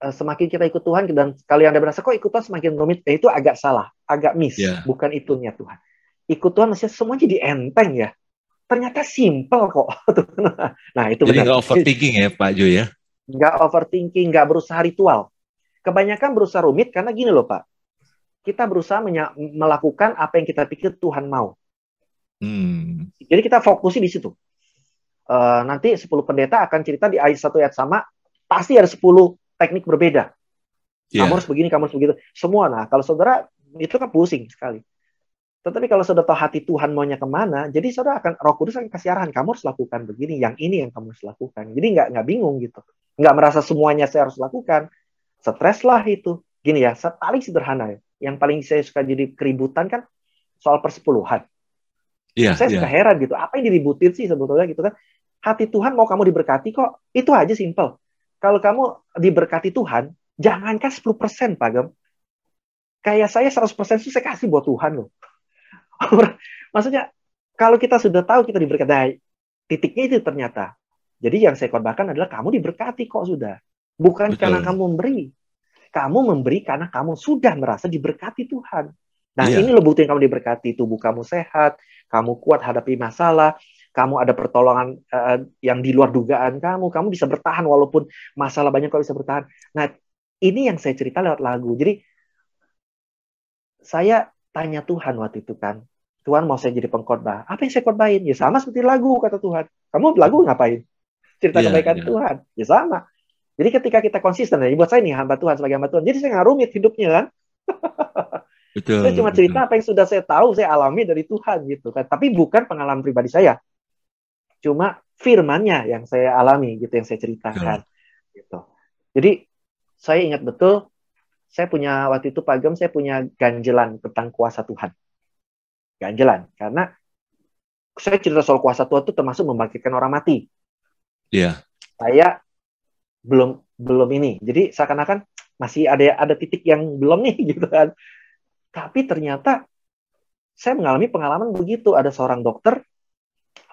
semakin kita ikut Tuhan, dan kalau yang Anda merasa kok ikut Tuhan semakin rumit, itu agak salah, agak miss. Bukan itu niat Tuhan. Ikut Tuhan mestinya semua jadi enteng ya. Ternyata simple kok. Nah itu jadi benar. nggak overthinking ya Pak Jo ya? Nggak overthinking, nggak berusaha ritual. Kebanyakan berusaha rumit karena gini loh Pak. Kita berusaha melakukan apa yang kita pikir Tuhan mau. Jadi kita fokusi di situ. Nanti 10 pendeta akan cerita di ayat 1 ayat sama, pasti ada 10 teknik berbeda. Kamu harus begini, kamu harus begitu. Semua. Nah, kalau saudara, itu kan pusing sekali. Tetapi kalau saudara tahu hati Tuhan maunya kemana, jadi saudara akan, Roh Kudus akan kasih arahan, kamu harus lakukan begini, yang ini yang kamu harus lakukan. Jadi nggak bingung gitu. Nggak merasa semuanya saya harus lakukan. Stres lah itu. Gini ya, paling sederhana ya. Yang paling saya suka jadi keributan kan soal persepuluhan. Saya suka heran gitu. Apa yang diributin sih sebetulnya gitu kan. Hati Tuhan mau kamu diberkati kok. Itu aja simple. Kalau kamu diberkati Tuhan, jangankan 10% Pak Gem. Kayak saya 100% itu saya kasih buat Tuhan loh. Maksudnya, Kalau kita sudah tahu kita diberkati, nah, titiknya itu ternyata. Jadi yang saya khotbahkan adalah kamu diberkati kok sudah. Bukan karena Betul. kamu memberi. Kamu memberi karena kamu sudah merasa diberkati Tuhan. Nah, ini Iya. loh bukti yang kamu diberkati. Tubuh kamu sehat, kamu kuat hadapi masalah, kamu ada pertolongan yang di luar dugaan kamu bisa bertahan walaupun masalah banyak, kamu bisa bertahan. Nah, ini yang saya cerita lewat lagu. Jadi, saya tanya Tuhan waktu itu kan, Tuhan mau saya jadi pengkhotbah. Apa yang saya khotbahin? Ya sama seperti lagu, kata Tuhan. Kamu lagu ngapain? Cerita Iya, kebaikan iya. Tuhan. Ya sama. Jadi ketika kita konsisten, ya buat saya nih hamba Tuhan sebagai hamba Tuhan. Jadi saya nggak rumit hidupnya kan. Saya Betul, cuma betul. cerita apa yang sudah saya tahu, saya alami dari Tuhan gitu kan. Tapi bukan pengalaman pribadi saya. Cuma firman-Nya yang saya alami gitu, yang saya Betul. ceritakan gitu. Jadi saya ingat betul, saya punya waktu itu Pak Gem, saya punya ganjelan tentang kuasa Tuhan. Ganjelan karena saya cerita soal kuasa Tuhan itu termasuk membangkitkan orang mati. Iya. Saya belum belum ini. Jadi seakan-akan masih ada titik yang belum nih gitu kan. Tapi ternyata saya mengalami pengalaman begitu. Ada seorang dokter,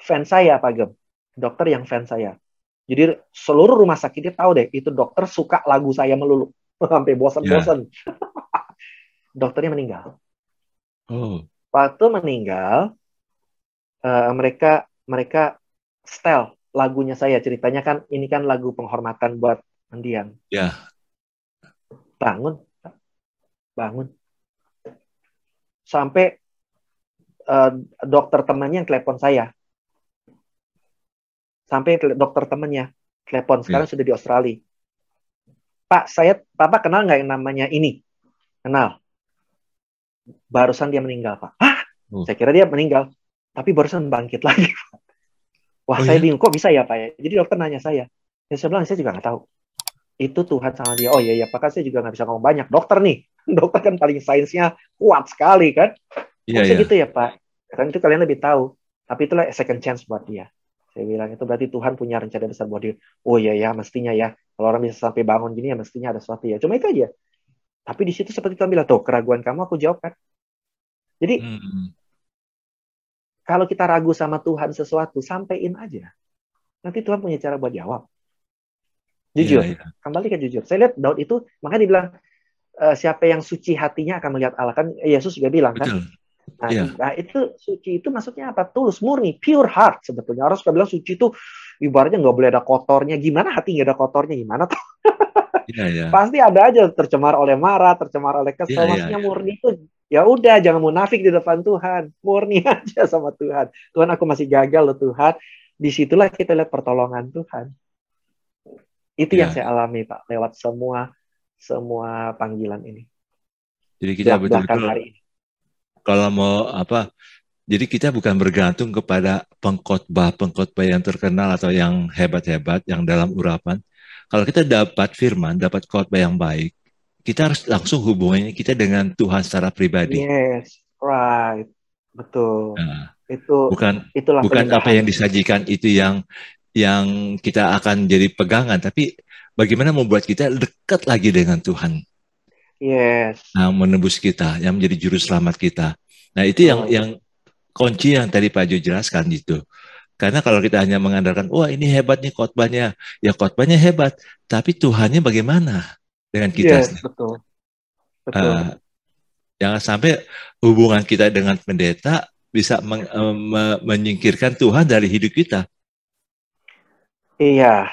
fans saya Pak Gem. Dokter yang fans saya. Jadi seluruh rumah sakit dia tahu deh, itu dokter suka lagu saya melulu. Sampai Iya. bosan-bosan. Dokternya meninggal. Oh, Waktu meninggal, mereka mereka setel lagunya saya. Ceritanya kan ini kan lagu penghormatan buat mendiang. ya. Bangun, bangun. Sampai dokter temannya yang telepon saya. Sampai dokter temannya telepon, Iya. sekarang sudah di Australia. Pak, Papa kenal nggak yang namanya ini? Kenal. Barusan dia meninggal, Pak. Hah? Oh. Saya kira dia meninggal. Tapi barusan bangkit lagi. Wah, Oh saya ya? bingung. Kok bisa ya, Pak? Ya? Jadi dokter nanya saya. Ya, saya bilang, saya juga nggak tahu. Itu Tuhan sama dia. Oh iya, ya, Pak. Saya juga nggak bisa ngomong banyak. Dokter nih. Dokter kan paling sainsnya kuat sekali, kan? Kok Iya, bisa iya. gitu ya, Pak? Kan itu kalian lebih tahu. Tapi itulah second chance buat dia. Saya bilang, itu berarti Tuhan punya rencana besar buat dia. Oh iya, ya, mestinya ya. Kalau orang bisa sampai bangun gini, ya mestinya ada sesuatu ya. Cuma itu aja. Tapi di situ seperti Tuhan bilang, tuh, keraguan kamu aku jawab kan. Jadi, Hmm. kalau kita ragu sama Tuhan sesuatu, sampein aja. Nanti Tuhan punya cara buat jawab. Iya, Jujur. iya. Kembali ke jujur. Saya lihat Daud itu, makanya dibilang, siapa yang suci hatinya akan melihat Allah. Kan Yesus juga bilang kan. Betul. Nah, Iya. itu suci itu maksudnya apa? Tulus, murni, pure heart sebetulnya. Orang suka bilang suci itu ibaratnya nggak boleh ada kotornya. Gimana hati nggak ada kotornya? Gimana tuh? Iya, iya. Pasti ada aja tercemar oleh marah, tercemar oleh Iya, kesel. iya, Maksudnya iya. murni itu ya udah jangan munafik di depan Tuhan. Murni aja sama Tuhan. Tuhan aku masih gagal loh Tuhan. Disitulah kita lihat pertolongan Tuhan. Itu yang Iya. saya alami Pak lewat semua panggilan ini. Jadi kita Belak-belakan betul-betul hari ini. kalau mau apa, jadi kita bukan bergantung kepada pengkhotbah yang terkenal atau yang hebat-hebat, yang dalam urapan. Kalau kita dapat firman, dapat khotbah yang baik, kita harus langsung hubungannya kita dengan Tuhan secara pribadi. Yes, right. Betul. Nah, Itu bukan itulah bukan apa yang keindahannya. disajikan itu yang kita akan jadi pegangan, tapi bagaimana membuat kita dekat lagi dengan Tuhan, Yes, yang menebus kita, yang menjadi juru selamat kita. Nah, itu yang betul. yang kunci yang tadi Pak Jo jelaskan gitu. Karena kalau kita hanya mengandalkan, wah ini hebat nih khotbahnya, ya khotbahnya hebat, tapi Tuhannya bagaimana dengan kita? Yes, betul. Eh, Betul. jangan sampai hubungan kita dengan pendeta bisa menyingkirkan Tuhan dari hidup kita. Iya,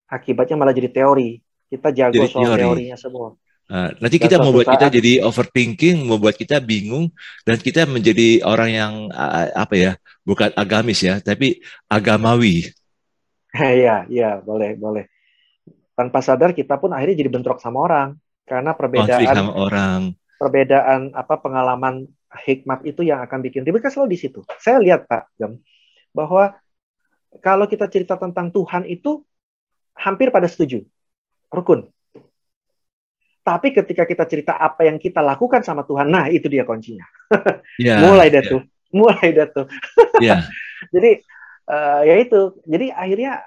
akibatnya malah jadi teori. Kita jago Jadi soal teori. teorinya semua. Nanti Dan kita suatu membuat kita saat, jadi overthinking, membuat kita bingung, dan kita menjadi orang yang apa ya, bukan agamis ya, tapi agamawi, ya, ya, boleh, boleh. Tanpa sadar kita pun akhirnya jadi bentrok sama orang. Karena konflik perbedaan sama orang. perbedaan apa pengalaman hikmat itu yang akan bikin ribet kan selalu di situ. Saya lihat Pak Gem, bahwa kalau kita cerita tentang Tuhan itu hampir pada setuju, rukun. Tapi ketika kita cerita apa yang kita lakukan sama Tuhan, nah itu dia kuncinya. Ya, Mulai dah ya, tuh, mulai dah tuh. ya, Jadi ya itu. Jadi akhirnya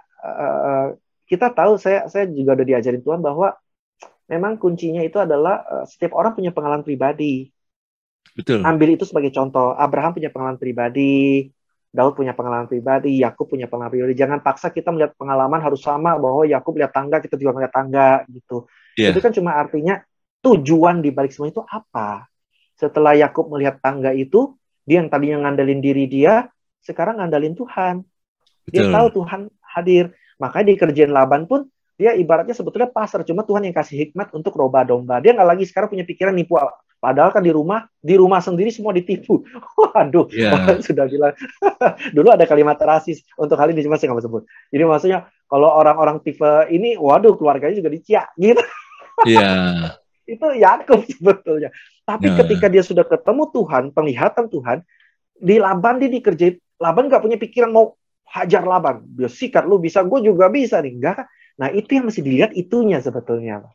kita tahu saya juga udah diajarin Tuhan bahwa memang kuncinya itu adalah setiap orang punya pengalaman pribadi. betul. Ambil itu sebagai contoh. Abraham punya pengalaman pribadi Daud punya pengalaman pribadi, Yakub punya pengalaman pribadi. Jangan paksa kita melihat pengalaman harus sama, bahwa Yakub lihat tangga, kita juga melihat tangga gitu. Itu Iya, kan cuma artinya tujuan di balik semua itu apa. Setelah Yakub melihat tangga itu, dia yang tadinya ngandelin diri dia, sekarang ngandelin Tuhan. Dia tahu betul. Tuhan hadir. Makanya di kerjaan Laban pun, dia ibaratnya sebetulnya pasar. Cuma Tuhan yang kasih hikmat untuk roba domba. Dia nggak lagi sekarang punya pikiran nipu. Padahal kan di rumah sendiri semua ditipu. Waduh, orang Iya, sudah bilang. Dulu ada kalimat rasis untuk hal ini, cuma saya nggak mau sebut. Jadi maksudnya, kalau orang-orang tipe ini, waduh, keluarganya juga diciak. Gitu. iya. Itu Yakub sebetulnya. Tapi ketika Nah, dia sudah ketemu Tuhan, penglihatan Tuhan, di Laban dia dikerjain. Laban nggak punya pikiran mau hajar Laban. Dia sikat, lu bisa, gue juga bisa nih. Enggak kan? Nah, itu yang mesti dilihat itunya sebetulnya.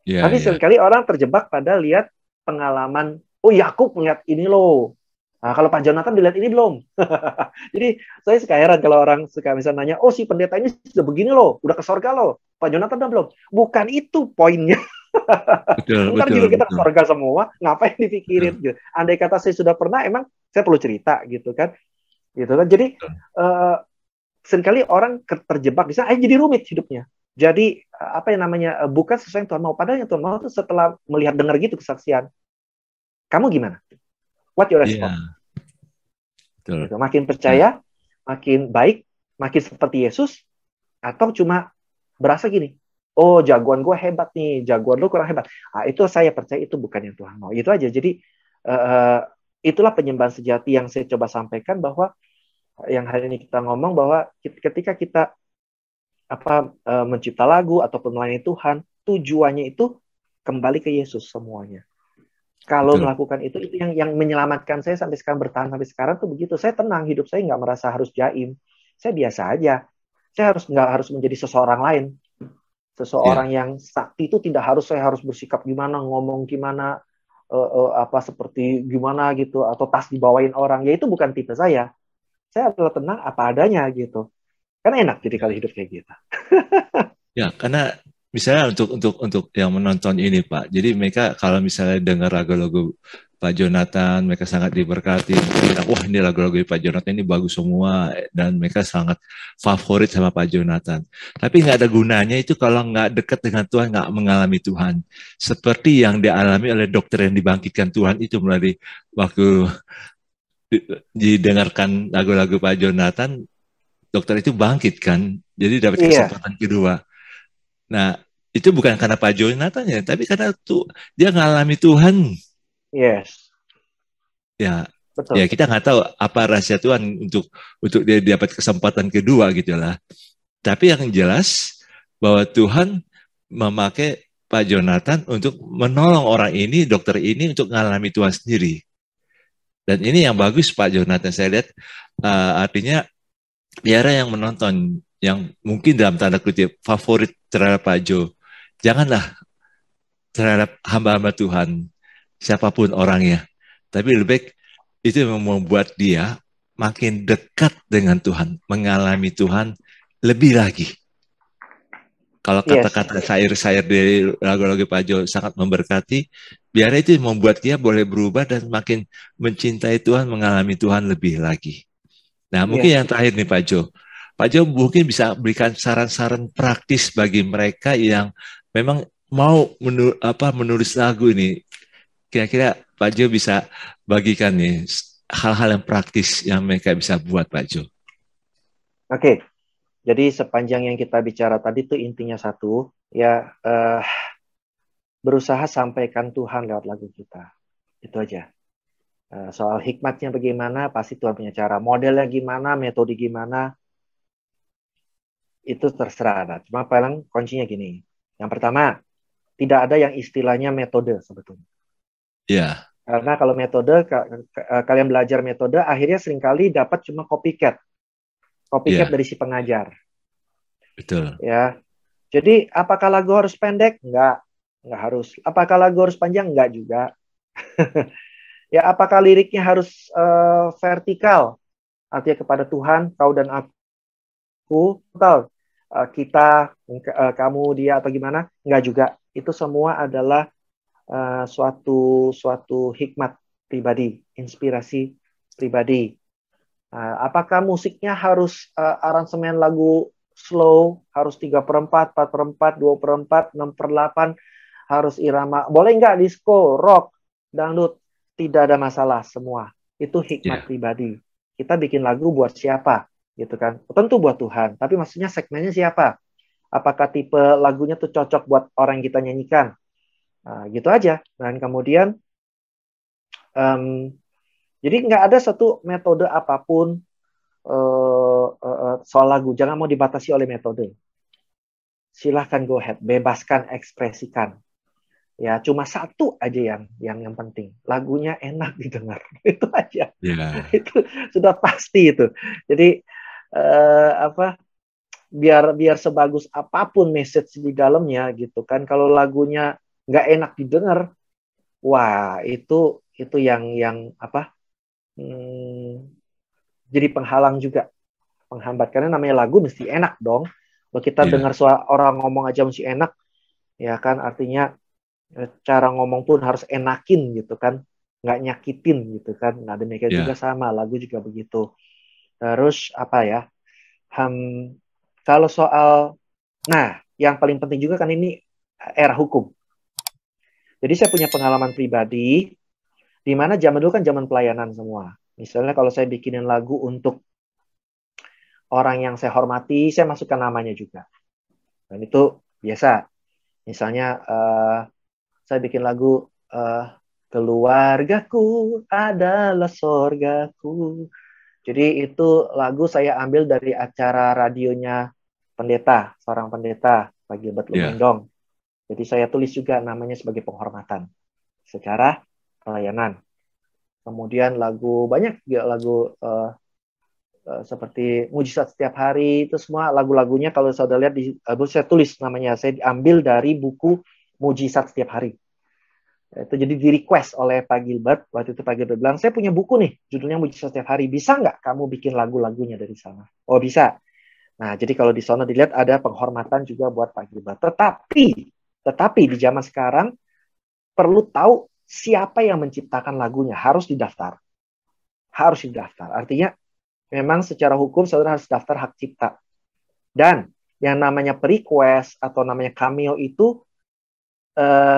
iya, Tapi iya. seringkali orang terjebak pada lihat pengalaman, oh Yakub melihat ini loh. Nah, kalau Pak Jonathan dilihat ini belum. Jadi saya suka heran kalau orang suka misalnya nanya, oh si pendeta ini sudah begini loh, udah ke sorga loh. Pak Jonathan udah belum. Bukan itu poinnya. Betul, Ntar betul, juga kita ke betul, sorga semua, ngapain betul, dipikirin gitu. Andai kata saya sudah pernah, emang saya perlu cerita gitu kan. Gitu kan. Jadi betul. uh, seringkali orang terjebak di sana, jadi rumit hidupnya. Jadi apa yang namanya, bukan sesuai yang Tuhan mau. Padahal yang Tuhan mau itu setelah melihat dengar gitu kesaksian, kamu gimana? What your response? Iya, betul. Gitu. Makin Nah, percaya, makin baik, makin seperti Yesus, atau cuma berasa gini, oh jagoan gue hebat nih, jagoan lu kurang hebat. Nah, itu saya percaya itu bukan yang Tuhan mau. Itu aja. Jadi uh, itulah penyembahan sejati yang saya coba sampaikan, bahwa yang hari ini kita ngomong bahwa ketika kita mencipta lagu ataupun melayani Tuhan, tujuannya itu kembali ke Yesus semuanya. Kalau betul. melakukan itu yang menyelamatkan saya sampai sekarang, bertahan sampai sekarang tuh begitu. Saya tenang, hidup saya nggak merasa harus jaim. Saya biasa aja. Saya nggak harus menjadi seseorang lain. Iya, Seseorang yang sakti itu tidak harus saya harus bersikap gimana, ngomong gimana, seperti gimana gitu, atau tas dibawain orang. Ya itu bukan tipe saya. Saya adalah tenang apa adanya gitu. Kan enak jadi kalau hidup kayak gitu. ya, karena misalnya untuk yang menonton ini Pak, jadi mereka kalau misalnya dengar lagu-lagu Pak Jonathan, mereka sangat diberkati, mereka bilang, wah ini lagu-lagu Pak Jonathan ini bagus semua, dan mereka sangat favorit sama Pak Jonathan. Tapi nggak ada gunanya itu kalau nggak dekat dengan Tuhan, nggak mengalami Tuhan. Seperti yang dialami oleh dokter yang dibangkitkan Tuhan itu melalui waktu didengarkan lagu-lagu Pak Jonathan, dokter itu bangkit kan, jadi dapat Iya, kesempatan kedua. Nah, itu bukan karena Pak Jonathan ya, tapi karena tuh dia ngalami Tuhan. yes, Ya, ya betul. kita nggak tahu apa rahasia Tuhan untuk dia dapat kesempatan kedua gitu lah. Tapi yang jelas bahwa Tuhan memakai Pak Jonathan untuk menolong orang ini, dokter ini untuk mengalami Tuhan sendiri. Dan ini yang bagus Pak Jonathan saya lihat, artinya biara yang menonton yang mungkin dalam tanda kutip favorit terhadap Pak Jo, janganlah terhadap hamba-hamba Tuhan, siapapun orangnya. Tapi lebih baik itu membuat dia makin dekat dengan Tuhan, mengalami Tuhan lebih lagi. Kalau Yes, kata-kata syair-syair dari lagu-lagu Pak Jo sangat memberkati, biar itu membuat dia boleh berubah dan makin mencintai Tuhan, mengalami Tuhan lebih lagi. Nah, mungkin yang yes. terakhir nih Pak Jo. Pak Jo mungkin bisa berikan saran-saran praktis bagi mereka yang memang mau menulis lagu ini. Kira-kira Pak Jo bisa bagikan nih hal-hal yang praktis yang mereka bisa buat Pak Jo. Oke, jadi sepanjang yang kita bicara tadi tuh intinya satu, ya berusaha sampaikan Tuhan lewat lagu kita. Itu aja. Soal hikmatnya bagaimana, pasti Tuhan punya cara. Modelnya gimana, metode gimana, itu terserah. Nah, cuma paling kuncinya gini. Yang pertama, tidak ada yang istilahnya metode sebetulnya. Ya, Karena kalau metode, kalian belajar metode, akhirnya seringkali dapat cuma copycat. Copycat ya, dari si pengajar. betul. Ya, jadi apakah lagu harus pendek? Enggak harus. Apakah lagu harus panjang? Enggak juga. Ya, apakah liriknya harus vertikal? Artinya kepada Tuhan, kau dan aku, total. Kita, kamu, dia, atau gimana? Enggak juga. Itu semua adalah suatu hikmat pribadi, inspirasi pribadi. Apakah musiknya harus aransemen lagu slow, harus 3/4, 4/4, 2/4, 6/8, harus irama, boleh nggak disco, rock, dangdut, tidak ada masalah semua. Itu hikmat Ya. pribadi. Kita bikin lagu buat siapa, gitu kan? Tentu buat Tuhan, tapi maksudnya segmennya siapa? Apakah tipe lagunya tuh cocok buat orang yang kita nyanyikan? Gitu aja. Dan kemudian, jadi nggak ada satu metode apapun soal lagu. Jangan mau dibatasi oleh metode. Silahkan go ahead, bebaskan, ekspresikan. Ya, cuma satu aja yang penting. Lagunya enak didengar. Itu aja. Ya. Itu sudah pasti itu. Jadi apa? Biar sebagus apapun message di dalamnya gitu kan. Kalau lagunya nggak enak didengar, wah itu yang apa? Jadi penghalang juga, penghambat, karena namanya lagu mesti enak dong. Kalau kita Ya. dengar suara orang ngomong aja mesti enak, ya kan, artinya cara ngomong pun harus enakin gitu kan, nggak nyakitin gitu kan. Nah demikian juga Ya. sama lagu juga begitu. Terus apa ya, kalau soal, nah yang paling penting juga kan ini era hukum. Jadi saya punya pengalaman pribadi di mana zaman dulu kan zaman pelayanan semua. Misalnya kalau saya bikinin lagu untuk orang yang saya hormati, saya masukkan namanya juga. Dan itu biasa. Misalnya saya bikin lagu keluargaku adalah sorgaku. Jadi itu lagu saya ambil dari acara radionya pendeta, seorang pendeta, Pak Gilbert Ya. Lumendong. Jadi saya tulis juga namanya sebagai penghormatan secara pelayanan. Kemudian lagu banyak juga lagu seperti Mujizat Setiap Hari, itu semua lagu-lagunya kalau saudara lihat di saya tulis namanya, saya diambil dari buku Mujizat Setiap Hari. Itu jadi di request oleh Pak Gilbert. Waktu itu Pak Gilbert bilang, saya punya buku nih judulnya Mujizat Setiap Hari, bisa nggak kamu bikin lagu-lagunya dari sana? Oh bisa. Nah jadi kalau di sana dilihat ada penghormatan juga buat Pak Gilbert. Tetapi di zaman sekarang perlu tahu siapa yang menciptakan lagunya, harus didaftar. Artinya memang secara hukum saudara harus daftar hak cipta. Dan yang namanya request atau namanya cameo itu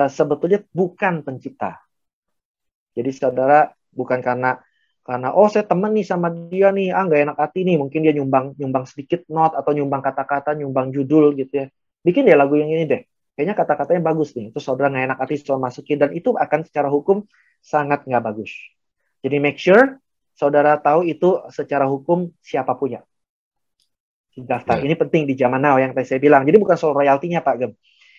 sebetulnya bukan pencipta. Jadi saudara bukan karena oh saya temen nih sama dia nih, nggak enak hati nih, mungkin dia nyumbang sedikit not atau nyumbang kata-kata, nyumbang judul gitu ya. Bikin deh lagu yang ini deh. Kayaknya kata-katanya bagus nih. Terus saudara nggak enak hati soal masukin, dan itu akan secara hukum sangat nggak bagus. Jadi make sure saudara tahu itu secara hukum siapa punya. Daftar. Ya. Ini penting di zaman now yang tadi saya bilang. Jadi bukan soal royaltinya Pak Gem.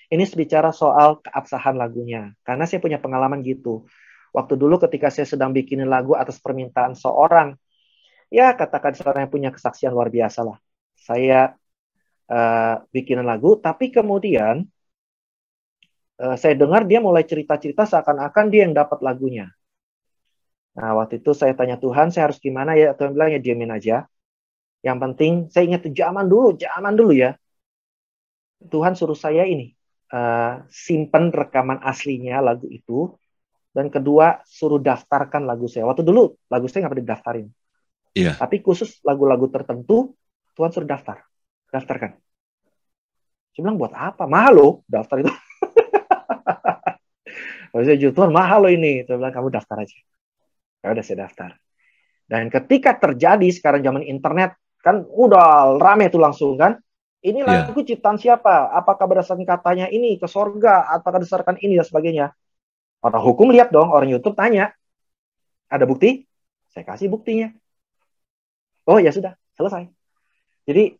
Ini bicara soal keabsahan lagunya. Karena saya punya pengalaman gitu. Waktu dulu ketika saya sedang bikinin lagu atas permintaan seorang, ya katakan seorang yang punya kesaksian luar biasa lah. Saya bikinin lagu, tapi kemudian saya dengar dia mulai cerita-cerita seakan-akan dia yang dapat lagunya. Nah waktu itu saya tanya Tuhan, saya harus gimana ya? Tuhan bilang ya diamin aja. Yang penting, saya ingat zaman dulu ya. Tuhan suruh saya ini, simpen rekaman aslinya lagu itu, dan kedua suruh daftarkan lagu saya. Waktu dulu lagu saya nggak pernah didaftarin, Iya. tapi khusus lagu-lagu tertentu Tuhan suruh daftarkan. Saya bilang buat apa? Mahal loh daftar itu. Saya jujur, Tuhan mahal loh ini. Saya bilang kamu daftar aja. Ya udah saya daftar. Dan ketika terjadi sekarang zaman internet kan udah rame tuh langsung kan. Ini Iya. lagu ciptaan siapa? Apakah berdasarkan katanya ini ke sorga? Apakah berdasarkan ini dan sebagainya? Orang hukum lihat dong, orang YouTube tanya. Ada bukti? Saya kasih buktinya. Oh ya sudah, selesai. Jadi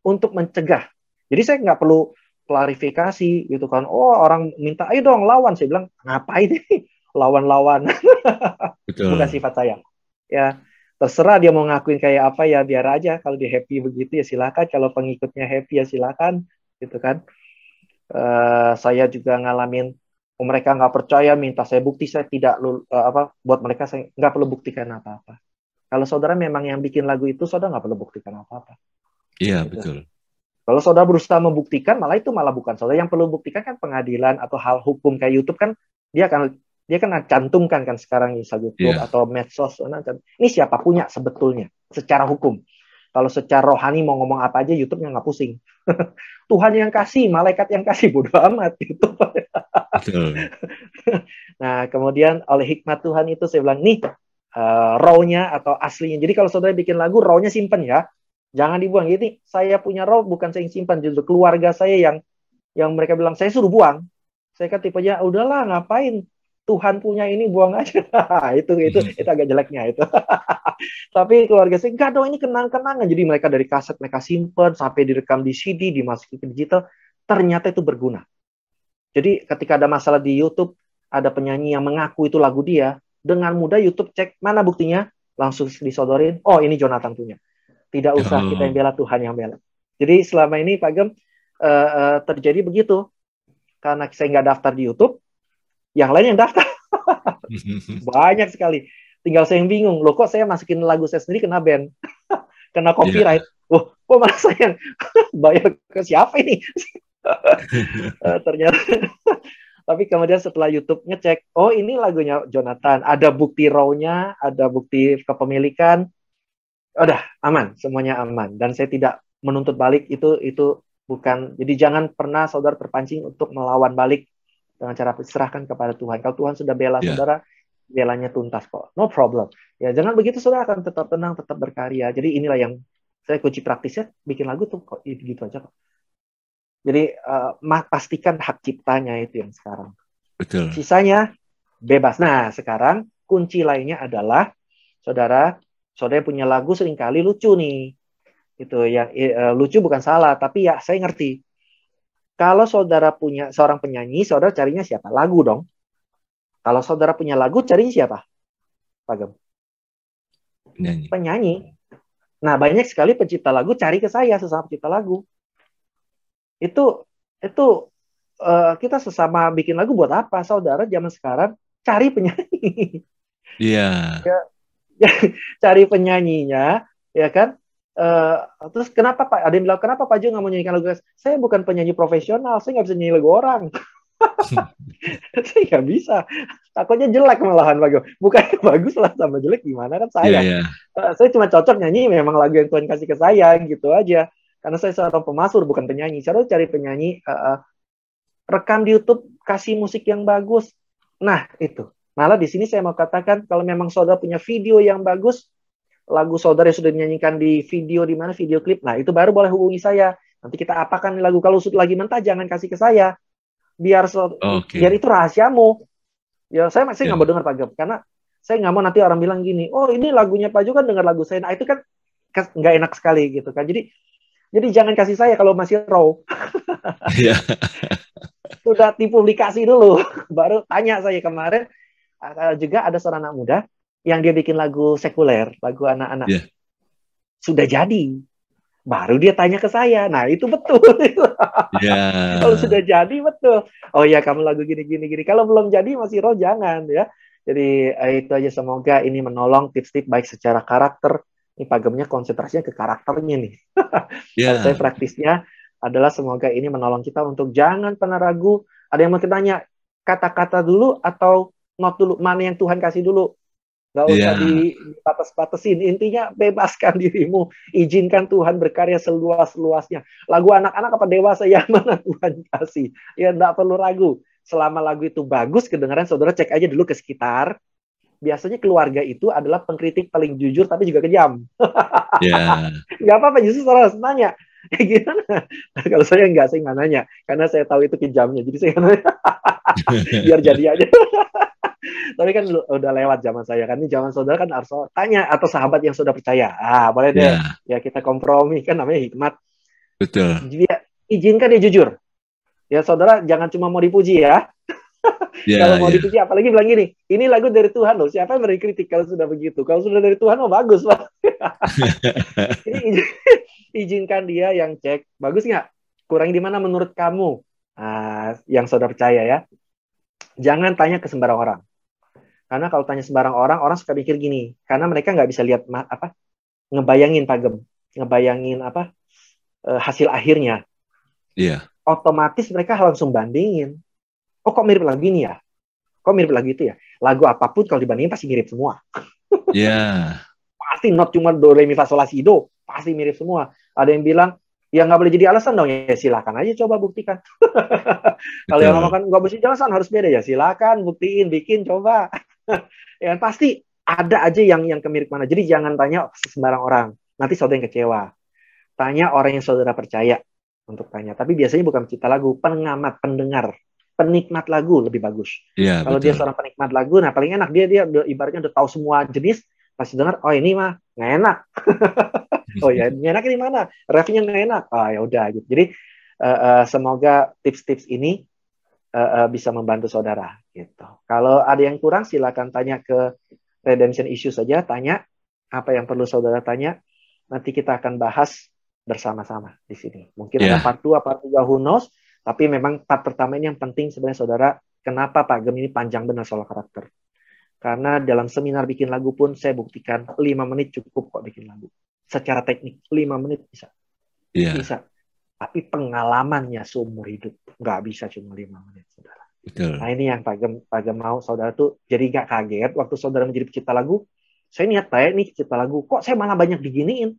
untuk mencegah. Jadi saya nggak perlu klarifikasi gitu kan. Oh orang minta, ayo dong lawan. Saya bilang, ngapain ini? Lawan-lawan. Bukan Betul. sifat saya. Ya, terserah dia mau ngakuin kayak apa ya, biar aja. Kalau dia happy begitu ya silakan. Kalau pengikutnya happy ya silakan. Gitu kan. Saya juga ngalamin, mereka nggak percaya, minta saya bukti, saya tidak buat mereka saya nggak perlu buktikan apa-apa. Kalau saudara memang yang bikin lagu itu, saudara nggak perlu buktikan apa-apa. Iya, Gitu. betul. Kalau saudara berusaha membuktikan, malah bukan saudara yang perlu buktikan kan pengadilan atau hal hukum kayak YouTube kan, dia akan dia kan cantumkan kan sekarang misal YouTube atau medsos, ini siapa punya sebetulnya secara hukum. Kalau secara rohani mau ngomong apa aja YouTube-nya nggak pusing. Tuhan yang kasih, malaikat yang kasih, bodo amat gitu. Nah, kemudian oleh hikmat Tuhan itu saya bilang, nih raw-nya atau aslinya. Jadi kalau saudara bikin lagu, raw-nya simpen ya. Jangan dibuang. Jadi saya punya raw, bukan saya yang simpan, justru keluarga saya yang mereka bilang, saya suruh buang. Saya kan tipenya, udahlah ngapain, Tuhan punya ini buang aja. itu agak jeleknya itu. Tapi keluarga saya, enggak dong, ini kenang-kenangan. Jadi mereka dari kaset mereka simpen sampai direkam di CD, dimasukin ke digital. Ternyata itu berguna. Jadi ketika ada masalah di YouTube, ada penyanyi yang mengaku itu lagu dia, dengan mudah YouTube cek mana buktinya, langsung disodorin, oh ini Jonathan punya. Tidak usah kita yang bela, Tuhan yang bela. Jadi selama ini Pak Gem terjadi begitu. Karena saya nggak daftar di YouTube, yang lain yang daftar. Banyak sekali. Tinggal saya yang bingung, loh kok saya masukin lagu saya sendiri kena ban, kena copyright. Oh, kok malah saya yang bayar ke siapa ini? Ternyata. Tapi kemudian setelah YouTube ngecek, oh ini lagunya Jonathan, ada bukti raw-nya, ada bukti kepemilikan, udah aman, semuanya aman. Dan saya tidak menuntut balik, itu bukan. Jadi jangan pernah saudara terpancing untuk melawan balik dengan cara serahkan kepada Tuhan. Kalau Tuhan sudah bela saudara, belanya tuntas kok, no problem. Ya jangan begitu, saudara akan tetap tenang, tetap berkarya. Jadi inilah yang saya kunci praktisnya, bikin lagu tuh kok gitu aja kok. Jadi pastikan hak ciptanya itu yang sekarang. Betul. Sisanya bebas. Nah sekarang kunci lainnya adalah saudara punya lagu seringkali lucu nih. Itu yang lucu bukan salah, tapi ya saya ngerti. Kalau saudara punya seorang penyanyi, saudara carinya siapa? Lagu dong. Kalau saudara punya lagu, carinya siapa? Pak Gem? Penyanyi. Nah, banyak sekali pencipta lagu cari ke saya, sesama pencipta lagu. Itu kita sesama bikin lagu buat apa? Saudara zaman sekarang cari penyanyi. Iya. Cari penyanyinya, ya kan? Terus kenapa Pak? Ada yang bilang, kenapa Pak Jo nggak mau nyanyikan lagu? Saya bukan penyanyi profesional, saya nggak bisa nyanyi lagu orang. Saya nggak bisa. Takutnya jelek malahan Pak Jo. Bukan bagus lah, sama jelek gimana kan saya. Saya cuma cocok nyanyi memang lagu yang Tuhan kasih ke saya, gitu aja. Karena saya seorang pemasur, bukan penyanyi. Saya cari penyanyi, rekam di YouTube, kasih musik yang bagus. Nah, itu. Malah di sini saya mau katakan, kalau memang saudara punya video yang bagus, lagu saudara yang sudah dinyanyikan di video, di mana video klip, nah itu baru boleh hubungi saya. Nanti kita apakan lagu. Kalau sudah lagi mentah, jangan kasih ke saya. Biar itu rahasiamu. Ya, saya nggak mau dengar Pak Gem, karena saya nggak mau nanti orang bilang gini, oh ini lagunya Pak Jo kan dengar lagu saya. Nah, itu kan nggak enak sekali gitu kan. Jadi jangan kasih saya kalau masih raw. Sudah dipublikasi dulu, baru tanya saya kemarin. Juga ada seorang anak muda yang dia bikin lagu sekuler, lagu anak-anak. Sudah jadi. Baru dia tanya ke saya. Nah, itu betul. Kalau sudah jadi, betul. Oh ya, kamu lagu gini. Kalau belum jadi, masih raw, jangan ya. Jadi, itu aja, semoga ini menolong tips-tips baik secara karakter. Ini Pak Gemnya konsentrasinya ke karakternya nih. Kalau saya praktisnya adalah semoga ini menolong kita untuk jangan pernah ragu. Ada yang mau tanya, kata-kata dulu atau not dulu, mana yang Tuhan kasih dulu. Gak usah dibatas-batasin. Intinya bebaskan dirimu. Izinkan Tuhan berkarya seluas-luasnya. Lagu anak-anak apa dewasa yang mana Tuhan kasih. Ya gak perlu ragu. Selama lagu itu bagus, kedengaran saudara cek aja dulu ke sekitar. Biasanya keluarga itu adalah pengkritik paling jujur tapi juga kejam. Gak apa-apa, justru saudara harus nanya. Gimana? Kalau saya nggak nanya. Karena saya tahu itu kejamnya. Jadi saya nanya. Biar jadi aja. Tapi kan udah lewat zaman saya kan. Ini zaman saudara kan harus tanya, atau sahabat yang sudah percaya. Boleh deh. Ya kita kompromi, kan namanya hikmat. Betul. Jadi izinkan dia jujur. Ya saudara jangan cuma mau dipuji ya. Kalau mau dipuji, apalagi bilang gini, ini lagu dari Tuhan loh. Siapa yang beri kritik kalau sudah begitu? Kalau sudah dari Tuhan, bagus Pak. Ini izinkan dia yang cek. Bagus nggak? Kurang di mana menurut kamu? Yang saudara percaya ya. Jangan tanya ke sembarang orang. Karena kalau tanya sembarang orang suka mikir gini. Karena mereka nggak bisa lihat ngebayangin Pak Gem, ngebayangin hasil akhirnya. Otomatis mereka langsung bandingin. Oh kok mirip lagu ini ya? kok mirip lagu itu ya? Lagu apapun kalau dibandingin pasti mirip semua. Ya. Pasti not cuma do, re, mi, fa, sol, la, si, do. Pasti mirip semua. Ada yang bilang, ya nggak boleh jadi alasan dong. Ya silakan aja coba buktikan. Kalau yang ngomong kan nggak boleh jadi alasan, harus beda. Ya silakan buktiin, bikin, coba. Ya pasti ada aja yang kemirip mana. Jadi jangan tanya sembarang orang. Nanti saudara yang kecewa. Tanya orang yang saudara percaya untuk tanya. Tapi biasanya bukan pencipta lagu, pengamat, pendengar, penikmat lagu lebih bagus. Ya, kalau dia seorang penikmat lagu, nah paling enak dia ibaratnya udah tahu semua jenis, pasti dengar, oh ini mah nggak enak. Oh ya, enak ini mana? Refnya nggak enak. Oh ya udah gitu. Jadi semoga tips-tips ini bisa membantu saudara. Gitu. Kalau ada yang kurang, silakan tanya ke Redemption Issue saja. Tanya apa yang perlu saudara tanya. Nanti kita akan bahas bersama-sama di sini. Mungkin ada part 2, part 3, who knows. Tapi memang part pertama ini yang penting sebenarnya saudara. Kenapa Pak Gem ini panjang benar soal karakter? Karena dalam seminar bikin lagu pun saya buktikan 5 menit cukup kok bikin lagu. Secara teknik 5 menit bisa. Bisa. Tapi pengalamannya seumur hidup nggak bisa cuma 5 menit, saudara. Betul. Nah ini yang Pak Gem mau saudara tuh jadi nggak kaget waktu saudara menjadi pencipta lagu. Saya niat baik nih pencipta lagu, kok saya malah banyak diginiin,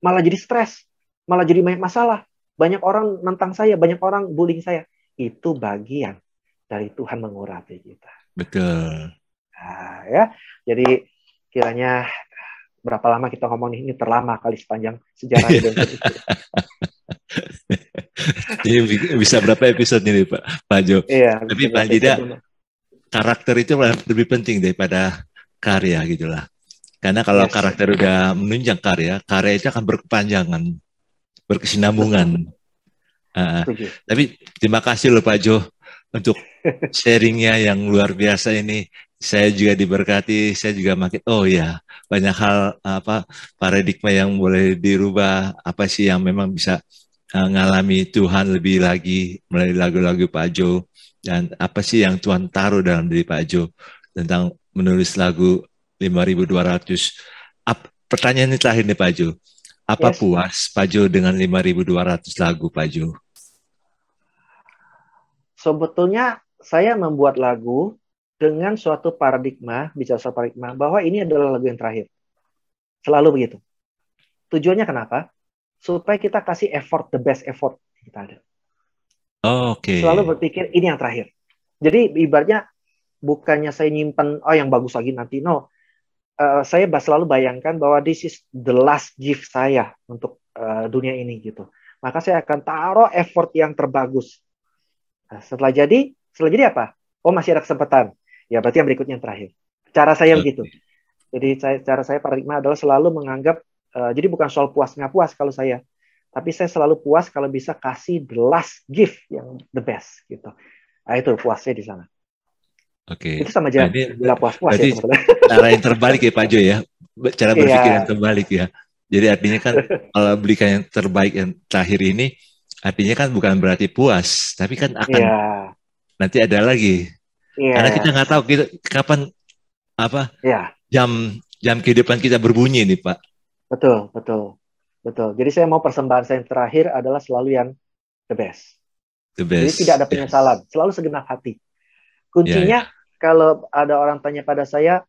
malah jadi stres, malah jadi banyak masalah, banyak orang nentang saya, banyak orang bullying saya. Itu bagian dari Tuhan mengurapi kita. Betul. Nah, ya, jadi kiranya berapa lama kita ngomong ini terlama kali sepanjang sejarah Redemption itu. Jadi bisa berapa episode ini Pak Jo? Iya, tapi paling tidak karakter itu lebih penting daripada karya gitulah. Karena kalau karakter udah menunjang karya itu akan berkepanjangan, berkesinambungan. Tapi terima kasih loh Pak Jo untuk sharingnya yang luar biasa ini. Saya juga diberkati, saya juga makin banyak hal paradigma yang boleh dirubah, apa sih yang memang bisa ngalami Tuhan lebih lagi melalui lagu-lagu Pak Jo, dan apa sih yang Tuhan taruh dalam diri Pak Jo tentang menulis lagu 5.200. Pertanyaan ini terakhir nih Pak Jo. Apa puas Pak Jo dengan 5.200 lagu Pak Jo? Sebetulnya saya membuat lagu dengan suatu paradigma, bicara soal paradigma, bahwa ini adalah lagu yang terakhir. Selalu begitu. Tujuannya kenapa? Supaya kita kasih effort, the best effort kita ada. Selalu berpikir ini yang terakhir. Jadi ibaratnya bukannya saya nyimpen, yang bagus lagi nanti. No. Saya selalu bayangkan bahwa this is the last gift saya untuk dunia ini gitu. Maka saya akan taruh effort yang terbagus. Nah, setelah jadi apa? Oh, masih ada kesempatan. Ya berarti yang berikutnya yang terakhir. Cara saya begitu. Jadi cara saya paradigma adalah selalu menganggap, jadi bukan soal puas nggak puas kalau saya, tapi saya selalu puas kalau bisa kasih the last gift yang the best gitu. Nah itu puasnya di sana. Itu sama aja nggak puas-puas ya. Cara yang terbalik ya Pak Jo ya, cara berpikir yang terbalik ya. Jadi artinya kan kalau berikan yang terbaik yang terakhir ini, artinya kan bukan berarti puas, tapi kan akan nanti ada lagi. Karena kita nggak tahu kapan jam kehidupan kita berbunyi nih Pak. Betul. Jadi saya mau persembahan saya yang terakhir adalah selalu yang the best. Jadi tidak ada penyesalan, selalu segenap hati. Kuncinya kalau ada orang tanya pada saya,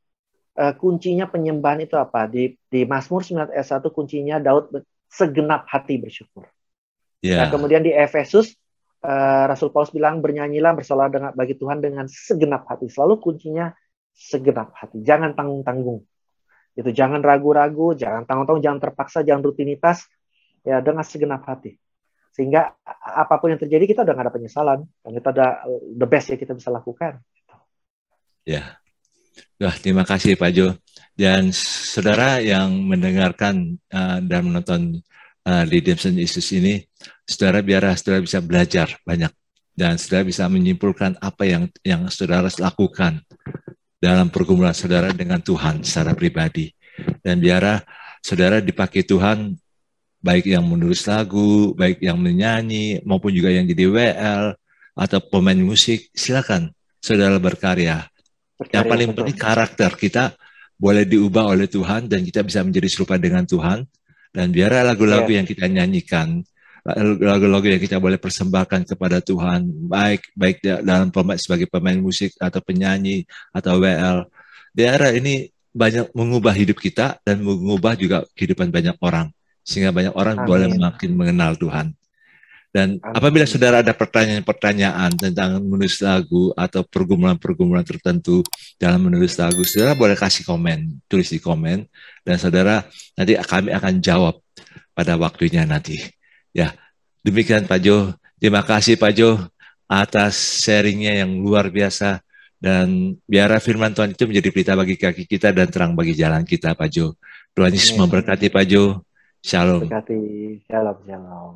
kuncinya penyembahan itu apa? Di Mazmur 9 ayat 1 kuncinya Daud segenap hati bersyukur. Nah, kemudian di Efesus Rasul Paulus bilang bernyanyilah bersolah bagi Tuhan dengan segenap hati. Selalu kuncinya segenap hati. Jangan tanggung-tanggung. Itu jangan ragu-ragu, jangan tanggung-tanggung, jangan terpaksa, jangan rutinitas. Ya dengan segenap hati. Sehingga apapun yang terjadi kita udah nggak ada penyesalan. Dan kita ada the best yang kita bisa lakukan. Ya. Terima kasih Pak Jo. Dan saudara yang mendengarkan dan menonton Redemption Issues ini, saudara bisa belajar banyak dan saudara bisa menyimpulkan apa yang saudara lakukan dalam pergumulan saudara dengan Tuhan secara pribadi, dan biarlah saudara dipakai Tuhan, baik yang menulis lagu, baik yang menyanyi maupun juga yang jadi WL atau pemain musik. Silakan saudara berkarya. Yang paling penting karakter kita boleh diubah oleh Tuhan dan kita bisa menjadi serupa dengan Tuhan. Dan biarlah lagu-lagu yang kita nyanyikan lagu-lagu yang kita boleh persembahkan kepada Tuhan, baik dalam format sebagai pemain musik atau penyanyi atau WL. Di era ini banyak mengubah hidup kita dan mengubah juga kehidupan banyak orang, sehingga banyak orang boleh Amin. makin mengenal Tuhan. Dan apabila Amin. saudara ada pertanyaan-pertanyaan tentang menulis lagu atau pergumulan-pergumulan tertentu dalam menulis lagu, saudara boleh kasih komen, tulis di komen, dan saudara nanti kami akan jawab pada waktunya nanti. Ya, demikian Pak Jo. Terima kasih Pak Jo atas sharingnya yang luar biasa, dan biarlah firman Tuhan itu menjadi pelita bagi kaki kita dan terang bagi jalan kita Pak Jo. Tuhan Yesus Amin. memberkati Pak Jo. Shalom. Berkati. Shalom, shalom.